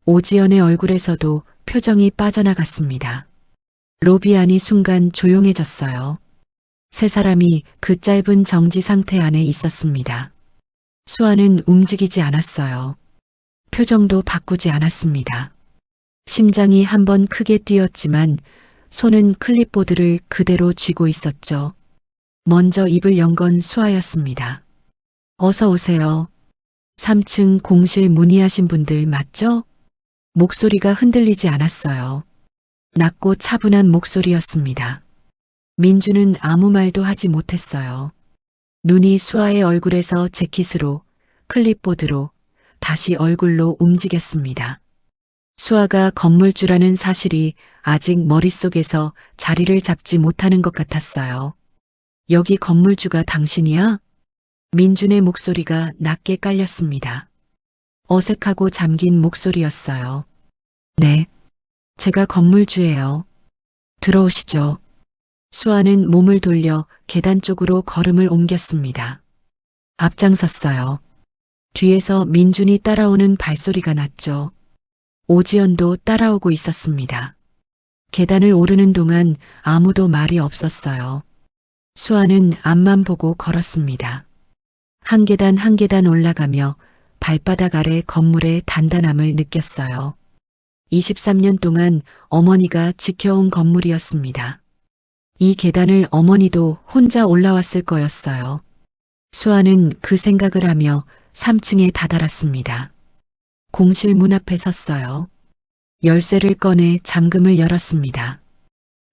오지연의 얼굴에서도 표정이 빠져나갔습니다. 로비 안이 순간 조용해졌어요. 세 사람이 그 짧은 정지 상태 안에 있었습니다. 수아는 움직이지 않았어요. 표정도 바꾸지 않았습니다. 심장이 한번 크게 뛰었지만 손은 클립보드를 그대로 쥐고 있었죠. 먼저 입을 연 건 수아였습니다. 어서 오세요. 3층 공실 문의하신 분들 맞죠? 목소리가 흔들리지 않았어요. 낮고 차분한 목소리였습니다. 민주는 아무 말도 하지 못했어요. 눈이 수아의 얼굴에서 재킷으로, 클립보드로, 다시 얼굴로 움직였습니다. 수아가 건물주라는 사실이 아직 머릿속에서 자리를 잡지 못하는 것 같았어요. 여기 건물주가 당신이야? 민준의 목소리가 낮게 깔렸습니다. 어색하고 잠긴 목소리였어요. 네, 제가 건물주예요. 들어오시죠. 수아는 몸을 돌려 계단 쪽으로 걸음을 옮겼습니다. 앞장섰어요. 뒤에서 민준이 따라오는 발소리가 났죠. 오지연도 따라오고 있었습니다. 계단을 오르는 동안 아무도 말이 없었어요. 수아는 앞만 보고 걸었습니다. 한 계단 한 계단 올라가며 발바닥 아래 건물의 단단함을 느꼈어요. 23년 동안 어머니가 지켜온 건물이었습니다. 이 계단을 어머니도 혼자 올라왔을 거였어요. 수아는 그 생각을 하며 3층에 다다랐습니다. 공실 문 앞에 섰어요. 열쇠를 꺼내 잠금을 열었습니다.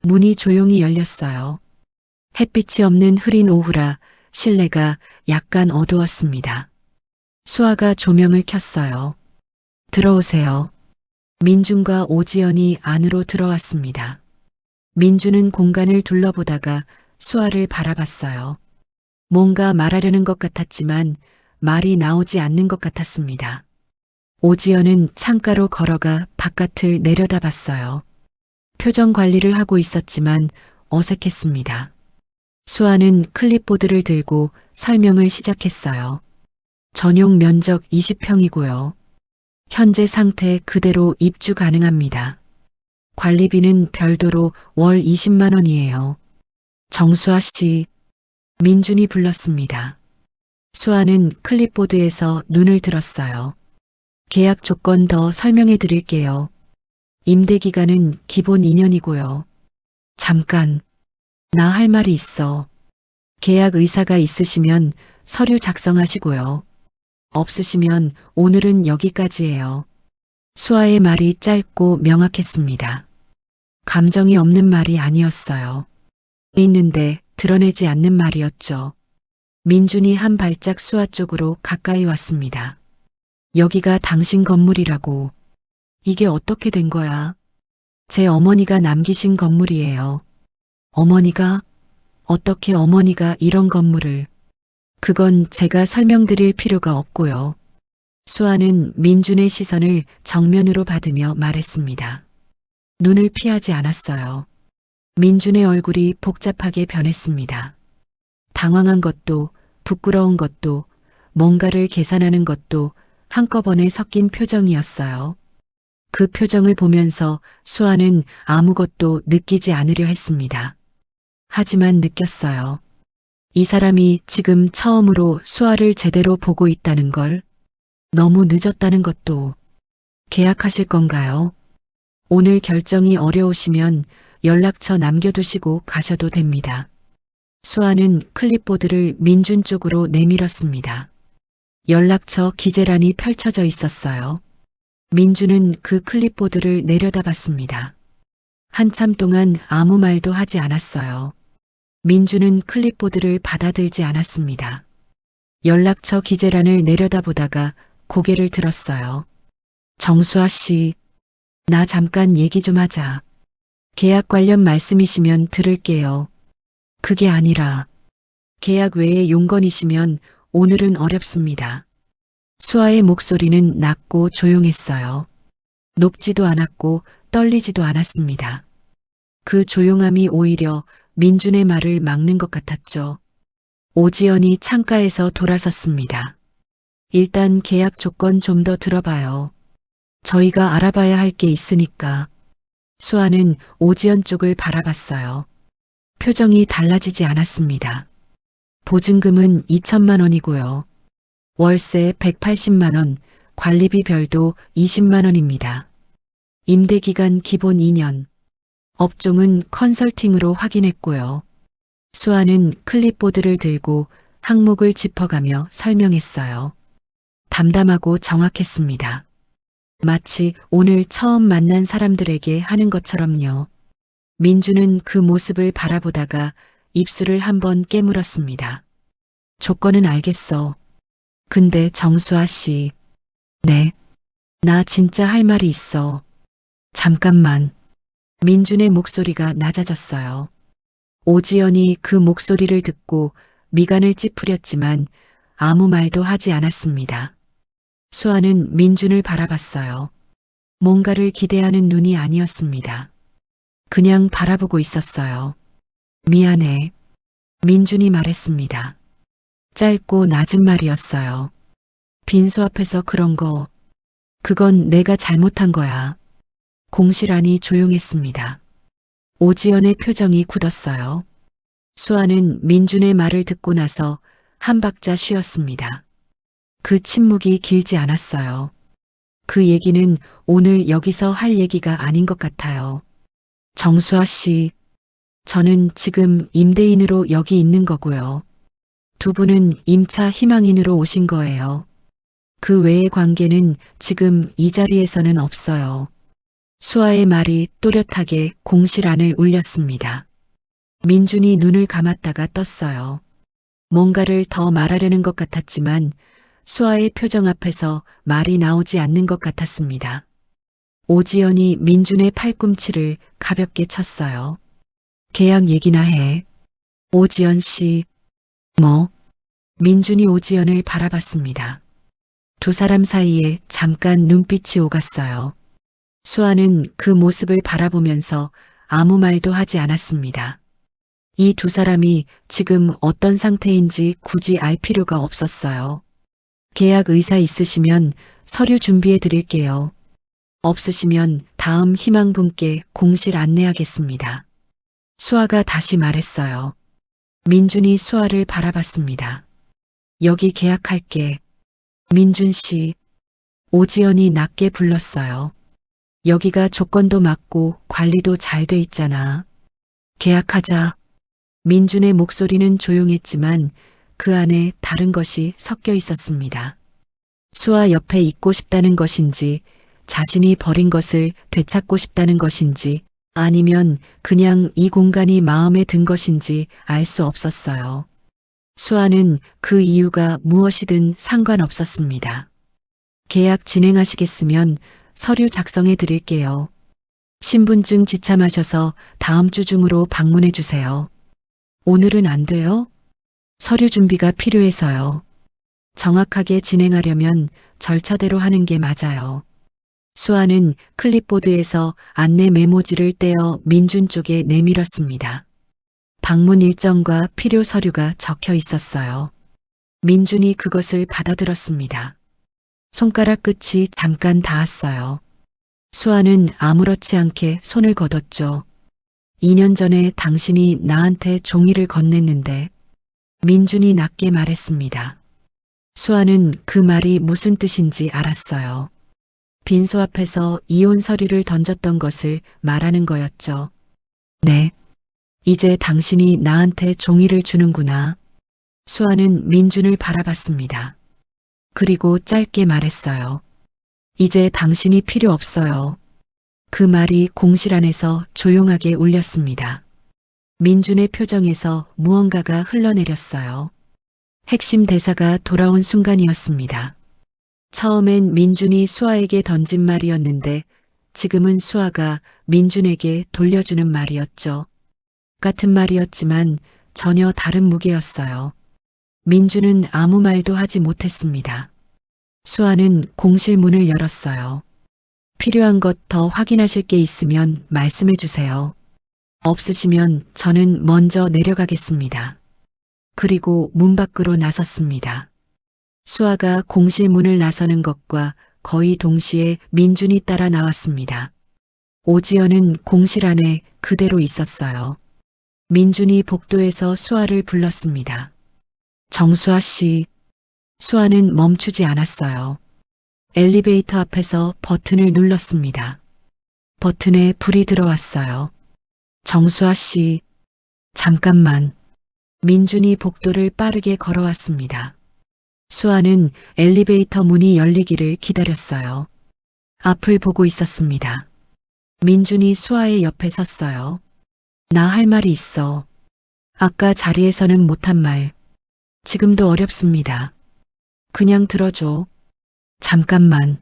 문이 조용히 열렸어요. 햇빛이 없는 흐린 오후라 실내가 약간 어두웠습니다. 수아가 조명을 켰어요. 들어오세요. 민준과 오지연이 안으로 들어왔습니다. 민준은 공간을 둘러보다가 수아를 바라봤어요. 뭔가 말하려는 것 같았지만 말이 나오지 않는 것 같았습니다. 오지연은 창가로 걸어가 바깥을 내려다봤어요. 표정 관리를 하고 있었지만 어색했습니다. 수아는 클립보드를 들고 설명을 시작했어요. 전용 면적 20평이고요. 현재 상태 그대로 입주 가능합니다. 관리비는 별도로 월 20만 원이에요. 정수아 씨, 민준이 불렀습니다. 수아는 클립보드에서 눈을 들었어요. 계약 조건 더 설명해 드릴게요. 임대 기간은 기본 2년이고요. 잠깐, 나 할 말이 있어. 계약 의사가 있으시면 서류 작성하시고요. 없으시면 오늘은 여기까지예요. 수아의 말이 짧고 명확했습니다. 감정이 없는 말이 아니었어요. 있는데 드러내지 않는 말이었죠. 민준이 한 발짝 수아 쪽으로 가까이 왔습니다. 여기가 당신 건물이라고. 이게 어떻게 된 거야? 제 어머니가 남기신 건물이에요. 어머니가? 어떻게 어머니가 이런 건물을? 그건 제가 설명드릴 필요가 없고요. 수아는 민준의 시선을 정면으로 받으며 말했습니다. 눈을 피하지 않았어요. 민준의 얼굴이 복잡하게 변했습니다. 당황한 것도, 부끄러운 것도, 뭔가를 계산하는 것도 한꺼번에 섞인 표정이었어요. 그 표정을 보면서 수아는 아무것도 느끼지 않으려 했습니다. 하지만 느꼈어요. 이 사람이 지금 처음으로 수아를 제대로 보고 있다는 걸, 너무 늦었다는 것도. 계약하실 건가요? 오늘 결정이 어려우시면 연락처 남겨두시고 가셔도 됩니다. 수아는 클립보드를 민준 쪽으로 내밀었습니다. 연락처 기재란이 펼쳐져 있었어요. 민준은 그 클립보드를 내려다봤습니다. 한참 동안 아무 말도 하지 않았어요. 민준은 클립보드를 받아들지 않았습니다. 연락처 기재란을 내려다보다가 고개를 들었어요. 정수아 씨, 나 잠깐 얘기 좀 하자. 계약 관련 말씀이시면 들을게요. 그게 아니라 계약 외에 용건이시면 오늘은 어렵습니다. 수아의 목소리는 낮고 조용했어요. 높지도 않았고 떨리지도 않았습니다. 그 조용함이 오히려 민준의 말을 막는 것 같았죠. 오지연이 창가에서 돌아섰습니다. 일단 계약 조건 좀 더 들어봐요. 저희가 알아봐야 할 게 있으니까. 수아는 오지연 쪽을 바라봤어요. 표정이 달라지지 않았습니다. 보증금은 2천만 원이고요. 월세 180만 원, 관리비 별도 20만 원입니다. 임대기간 기본 2년. 업종은 컨설팅으로 확인했고요. 수아는 클립보드를 들고 항목을 짚어가며 설명했어요. 담담하고 정확했습니다. 마치 오늘 처음 만난 사람들에게 하는 것처럼요. 민주는 그 모습을 바라보다가 입술을 한번 깨물었습니다. 조건은 알겠어. 근데 정수아 씨. 네. 나 진짜 할 말이 있어. 잠깐만. 민준의 목소리가 낮아졌어요. 오지연이 그 목소리를 듣고 미간을 찌푸렸지만 아무 말도 하지 않았습니다. 수아는 민준을 바라봤어요. 뭔가를 기대하는 눈이 아니었습니다. 그냥 바라보고 있었어요. 미안해. 민준이 말했습니다. 짧고 낮은 말이었어요. 빈수 앞에서 그런 거, 그건 내가 잘못한 거야. 공실 안이 조용했습니다. 오지연의 표정이 굳었어요. 수아는 민준의 말을 듣고 나서 한 박자 쉬었습니다. 그 침묵이 길지 않았어요. 그 얘기는 오늘 여기서 할 얘기가 아닌 것 같아요. 정수아 씨, 저는 지금 임대인으로 여기 있는 거고요. 두 분은 임차 희망인으로 오신 거예요. 그 외의 관계는 지금 이 자리에서는 없어요. 수아의 말이 또렷하게 공실 안을 울렸습니다. 민준이 눈을 감았다가 떴어요. 뭔가를 더 말하려는 것 같았지만 수아의 표정 앞에서 말이 나오지 않는 것 같았습니다. 오지연이 민준의 팔꿈치를 가볍게 쳤어요. 계약 얘기나 해. 오지연 씨. 뭐? 민준이 오지연을 바라봤습니다. 두 사람 사이에 잠깐 눈빛이 오갔어요. 수아는 그 모습을 바라보면서 아무 말도 하지 않았습니다. 이 두 사람이 지금 어떤 상태인지 굳이 알 필요가 없었어요. 계약 의사 있으시면 서류 준비해 드릴게요. 없으시면 다음 희망분께 공실 안내하겠습니다. 수아가 다시 말했어요. 민준이 수아를 바라봤습니다. 여기 계약할게. 민준 씨. 오지연이 낮게 불렀어요. 여기가 조건도 맞고 관리도 잘 돼 있잖아. 계약하자. 민준의 목소리는 조용했지만 그 안에 다른 것이 섞여 있었습니다. 수아 옆에 있고 싶다는 것인지, 자신이 버린 것을 되찾고 싶다는 것인지, 아니면 그냥 이 공간이 마음에 든 것인지 알 수 없었어요. 수아는 그 이유가 무엇이든 상관없었습니다. 계약 진행하시겠으면 서류 작성해 드릴게요. 신분증 지참하셔서 다음 주 중으로 방문해 주세요. 오늘은 안 돼요? 서류 준비가 필요해서요. 정확하게 진행하려면 절차대로 하는 게 맞아요. 수아는 클립보드에서 안내 메모지를 떼어 민준 쪽에 내밀었습니다. 방문 일정과 필요 서류가 적혀 있었어요. 민준이 그것을 받아들었습니다. 손가락 끝이 잠깐 닿았어요. 수아는 아무렇지 않게 손을 걷었죠. 2년 전에 당신이 나한테 종이를 건넸는데 민준이 낮게 말했습니다. 수아는 그 말이 무슨 뜻인지 알았어요. 빈소 앞에서 이혼 서류를 던졌던 것을 말하는 거였죠. 네. 이제 당신이 나한테 종이를 주는구나. 수아는 민준을 바라봤습니다. 그리고 짧게 말했어요. 이제 당신이 필요 없어요. 그 말이 공실 안에서 조용하게 울렸습니다. 민준의 표정에서 무언가가 흘러내렸어요. 핵심 대사가 돌아온 순간이었습니다. 처음엔 민준이 수아에게 던진 말이었는데 지금은 수아가 민준에게 돌려주는 말이었죠. 같은 말이었지만 전혀 다른 무게였어요. 민준은 아무 말도 하지 못했습니다. 수아는 공실 문을 열었어요. 필요한 것 더 확인하실 게 있으면 말씀해 주세요. 없으시면 저는 먼저 내려가겠습니다. 그리고 문 밖으로 나섰습니다. 수아가 공실 문을 나서는 것과 거의 동시에 민준이 따라 나왔습니다. 오지연은 공실 안에 그대로 있었어요. 민준이 복도에서 수아를 불렀습니다. 정수아 씨. 수아는 멈추지 않았어요. 엘리베이터 앞에서 버튼을 눌렀습니다. 버튼에 불이 들어왔어요. 정수아 씨. 잠깐만. 민준이 복도를 빠르게 걸어왔습니다. 수아는 엘리베이터 문이 열리기를 기다렸어요. 앞을 보고 있었습니다. 민준이 수아의 옆에 섰어요. 나 할 말이 있어. 아까 자리에서는 못한 말. 지금도 어렵습니다. 그냥 들어줘. 잠깐만.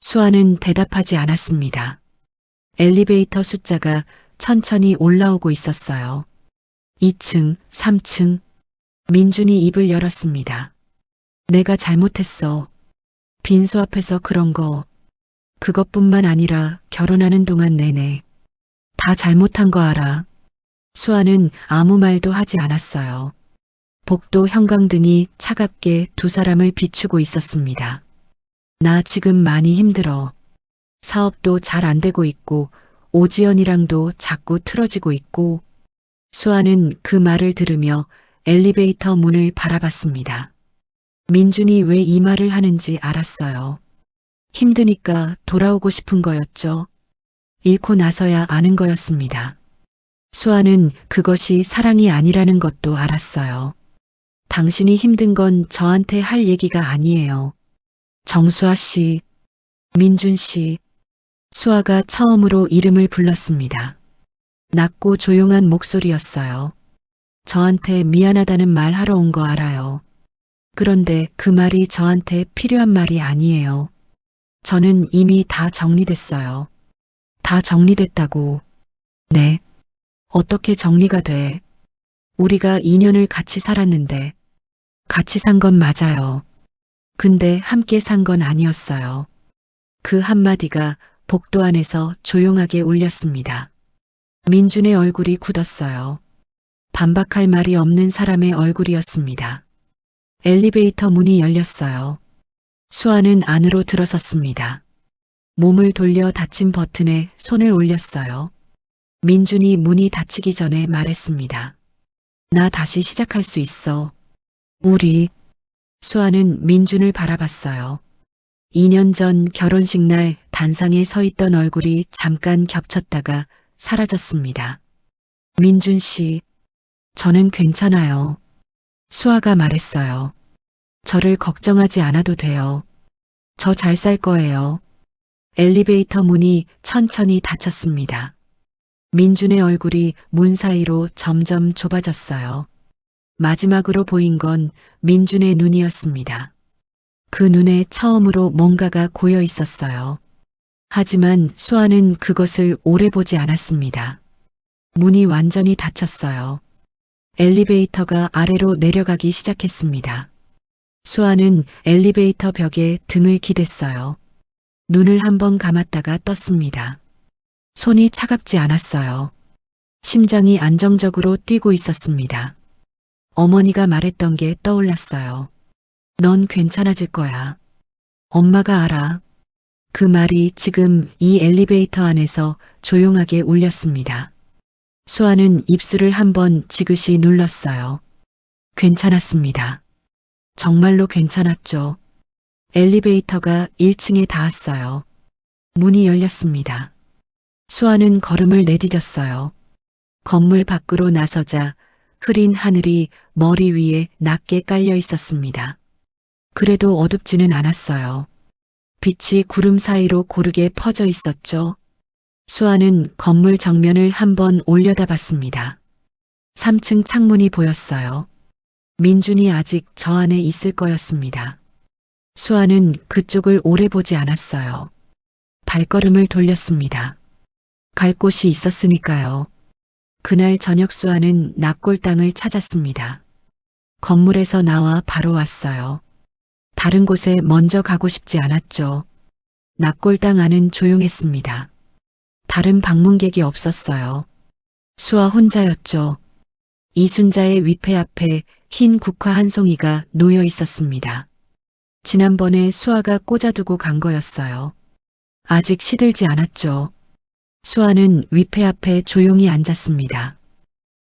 수아는 대답하지 않았습니다. 엘리베이터 숫자가 천천히 올라오고 있었어요. 2층, 3층. 민준이 입을 열었습니다. 내가 잘못했어. 빈소 앞에서 그런 거. 그것뿐만 아니라 결혼하는 동안 내내. 다 잘못한 거 알아. 수아는 아무 말도 하지 않았어요. 복도 형광등이 차갑게 두 사람을 비추고 있었습니다. 나 지금 많이 힘들어. 사업도 잘 안 되고 있고 오지연이랑도 자꾸 틀어지고 있고. 수아는 그 말을 들으며 엘리베이터 문을 바라봤습니다. 민준이 왜 이 말을 하는지 알았어요. 힘드니까 돌아오고 싶은 거였죠. 잃고 나서야 아는 거였습니다. 수아는 그것이 사랑이 아니라는 것도 알았어요. 당신이 힘든 건 저한테 할 얘기가 아니에요. 정수아 씨, 민준 씨. 수아가 처음으로 이름을 불렀습니다. 낮고 조용한 목소리였어요. 저한테 미안하다는 말 하러 온 거 알아요. 그런데 그 말이 저한테 필요한 말이 아니에요. 저는 이미 다 정리됐어요. 다 정리됐다고. 네. 어떻게 정리가 돼? 우리가 2년을 같이 살았는데, 같이 산 건 맞아요. 근데 함께 산 건 아니었어요. 그 한마디가 복도 안에서 조용하게 울렸습니다. 민준의 얼굴이 굳었어요. 반박할 말이 없는 사람의 얼굴이었습니다. 엘리베이터 문이 열렸어요. 수아는 안으로 들어섰습니다. 몸을 돌려 닫힌 버튼에 손을 올렸어요. 민준이 문이 닫히기 전에 말했습니다. 나 다시 시작할 수 있어. 우리. 수아는 민준을 바라봤어요. 2년 전 결혼식 날 단상에 서 있던 얼굴이 잠깐 겹쳤다가 사라졌습니다. 민준 씨, 저는 괜찮아요. 수아가 말했어요. 저를 걱정하지 않아도 돼요. 저 잘 살 거예요. 엘리베이터 문이 천천히 닫혔습니다. 민준의 얼굴이 문 사이로 점점 좁아졌어요. 마지막으로 보인 건 민준의 눈이었습니다. 그 눈에 처음으로 뭔가가 고여 있었어요. 하지만 수아는 그것을 오래 보지 않았습니다. 문이 완전히 닫혔어요. 엘리베이터가 아래로 내려가기 시작했습니다. 수아는 엘리베이터 벽에 등을 기댔어요. 눈을 한번 감았다가 떴습니다. 손이 차갑지 않았어요. 심장이 안정적으로 뛰고 있었습니다. 어머니가 말했던 게 떠올랐어요. 넌 괜찮아질 거야. 엄마가 알아. 그 말이 지금 이 엘리베이터 안에서 조용하게 울렸습니다. 수아는 입술을 한번 지그시 눌렀어요. 괜찮았습니다. 정말로 괜찮았죠. 엘리베이터가 1층에 닿았어요. 문이 열렸습니다. 수아는 걸음을 내디뎠어요. 건물 밖으로 나서자 흐린 하늘이 머리 위에 낮게 깔려 있었습니다. 그래도 어둡지는 않았어요. 빛이 구름 사이로 고르게 퍼져 있었죠. 수아는 건물 정면을 한번 올려다봤습니다. 3층 창문이 보였어요. 민준이 아직 저 안에 있을 거였습니다. 수아는 그쪽을 오래 보지 않았어요. 발걸음을 돌렸습니다. 갈 곳이 있었으니까요. 그날 저녁 수아는 납골당을 찾았습니다. 건물에서 나와 바로 왔어요. 다른 곳에 먼저 가고 싶지 않았죠. 납골당 안은 조용했습니다. 다른 방문객이 없었어요. 수아 혼자였죠. 이순자의 위패 앞에 흰 국화 한 송이가 놓여 있었습니다. 지난번에 수아가 꽂아두고 간 거였어요. 아직 시들지 않았죠. 수아는 위패 앞에 조용히 앉았습니다.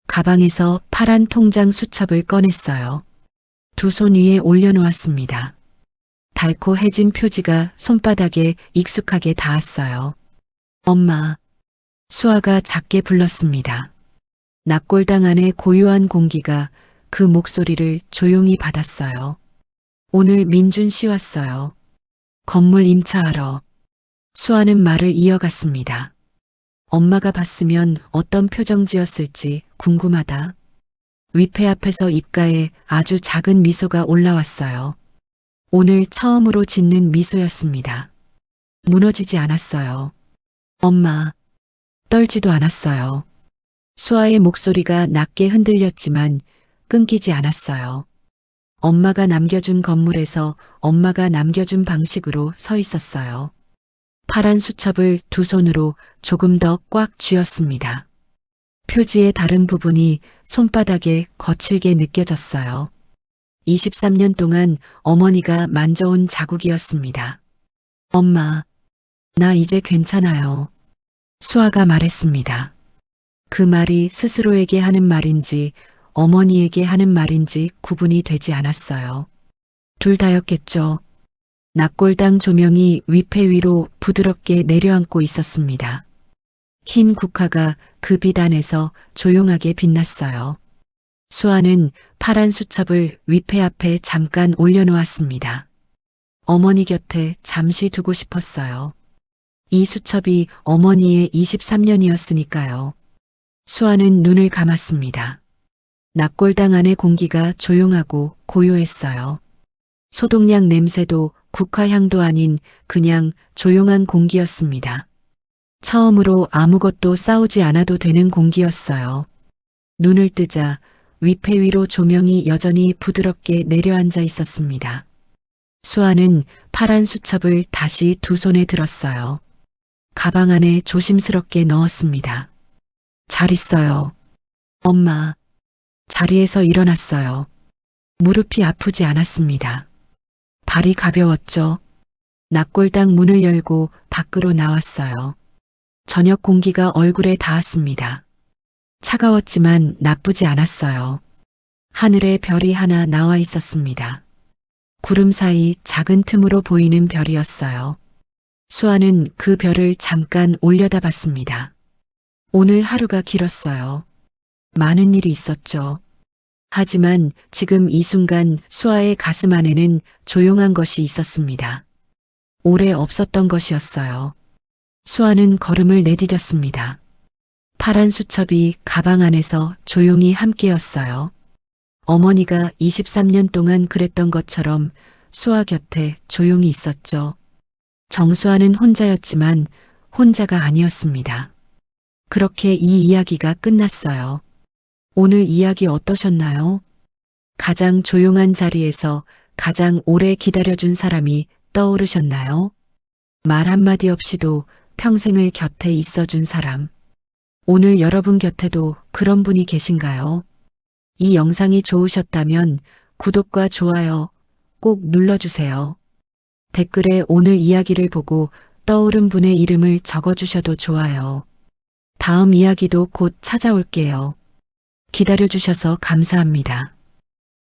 가방에서 파란 통장 수첩을 꺼냈어요. 두 손 위에 올려놓았습니다. 달코해진 표지가 손바닥에 익숙하게 닿았어요. 엄마. 수아가 작게 불렀습니다. 납골당 안의 고요한 공기가 그 목소리를 조용히 받았어요. 오늘 민준 씨 왔어요. 건물 임차하러. 수아는 말을 이어갔습니다. 엄마가 봤으면 어떤 표정 지었을지 궁금하다. 위패 앞에서 입가에 아주 작은 미소가 올라왔어요. 오늘 처음으로 짓는 미소였습니다. 무너지지 않았어요. 엄마, 떨지도 않았어요. 수아의 목소리가 낮게 흔들렸지만 끊기지 않았어요. 엄마가 남겨준 건물에서 엄마가 남겨준 방식으로 서 있었어요. 파란 수첩을 두 손으로 조금 더 꽉 쥐었습니다. 표지의 다른 부분이 손바닥에 거칠게 느껴졌어요. 23년 동안 어머니가 만져온 자국이었습니다. 엄마, 나 이제 괜찮아요. 수아가 말했습니다. 그 말이 스스로에게 하는 말인지 어머니에게 하는 말인지 구분이 되지 않았어요. 둘 다였겠죠. 납골당 조명이 위패 위로 부드럽게 내려앉고 있었습니다. 흰 국화가 그 빛 안에서 조용하게 빛났어요. 수아는 파란 수첩을 위패 앞에 잠깐 올려놓았습니다. 어머니 곁에 잠시 두고 싶었어요. 이 수첩이 어머니의 23년이었으니까요. 수아는 눈을 감았습니다. 납골당 안의 공기가 조용하고 고요했어요. 소독약 냄새도 국화향도 아닌 그냥 조용한 공기였습니다. 처음으로 아무것도 싸우지 않아도 되는 공기였어요. 눈을 뜨자 위패 위로 조명이 여전히 부드럽게 내려앉아 있었습니다. 수아는 파란 수첩을 다시 두 손에 들었어요. 가방 안에 조심스럽게 넣었습니다. 잘 있어요. 엄마. 자리에서 일어났어요. 무릎이 아프지 않았습니다. 발이 가벼웠죠. 납골당 문을 열고 밖으로 나왔어요. 저녁 공기가 얼굴에 닿았습니다. 차가웠지만 나쁘지 않았어요. 하늘에 별이 하나 나와 있었습니다. 구름 사이 작은 틈으로 보이는 별이었어요. 수아는 그 별을 잠깐 올려다봤습니다. 오늘 하루가 길었어요. 많은 일이 있었죠. 하지만 지금 이 순간 수아의 가슴 안에는 조용한 것이 있었습니다. 오래 없었던 것이었어요. 수아는 걸음을 내디뎠습니다. 파란 수첩이 가방 안에서 조용히 함께였어요. 어머니가 23년 동안 그랬던 것처럼 수아 곁에 조용히 있었죠. 정수아는 혼자였지만 혼자가 아니었습니다. 그렇게 이 이야기가 끝났어요. 오늘 이야기 어떠셨나요? 가장 조용한 자리에서 가장 오래 기다려준 사람이 떠오르셨나요? 말 한마디 없이도 평생을 곁에 있어준 사람. 오늘 여러분 곁에도 그런 분이 계신가요? 이 영상이 좋으셨다면 구독과 좋아요 꼭 눌러주세요. 댓글에 오늘 이야기를 보고 떠오른 분의 이름을 적어주셔도 좋아요. 다음 이야기도 곧 찾아올게요. 기다려주셔서 감사합니다.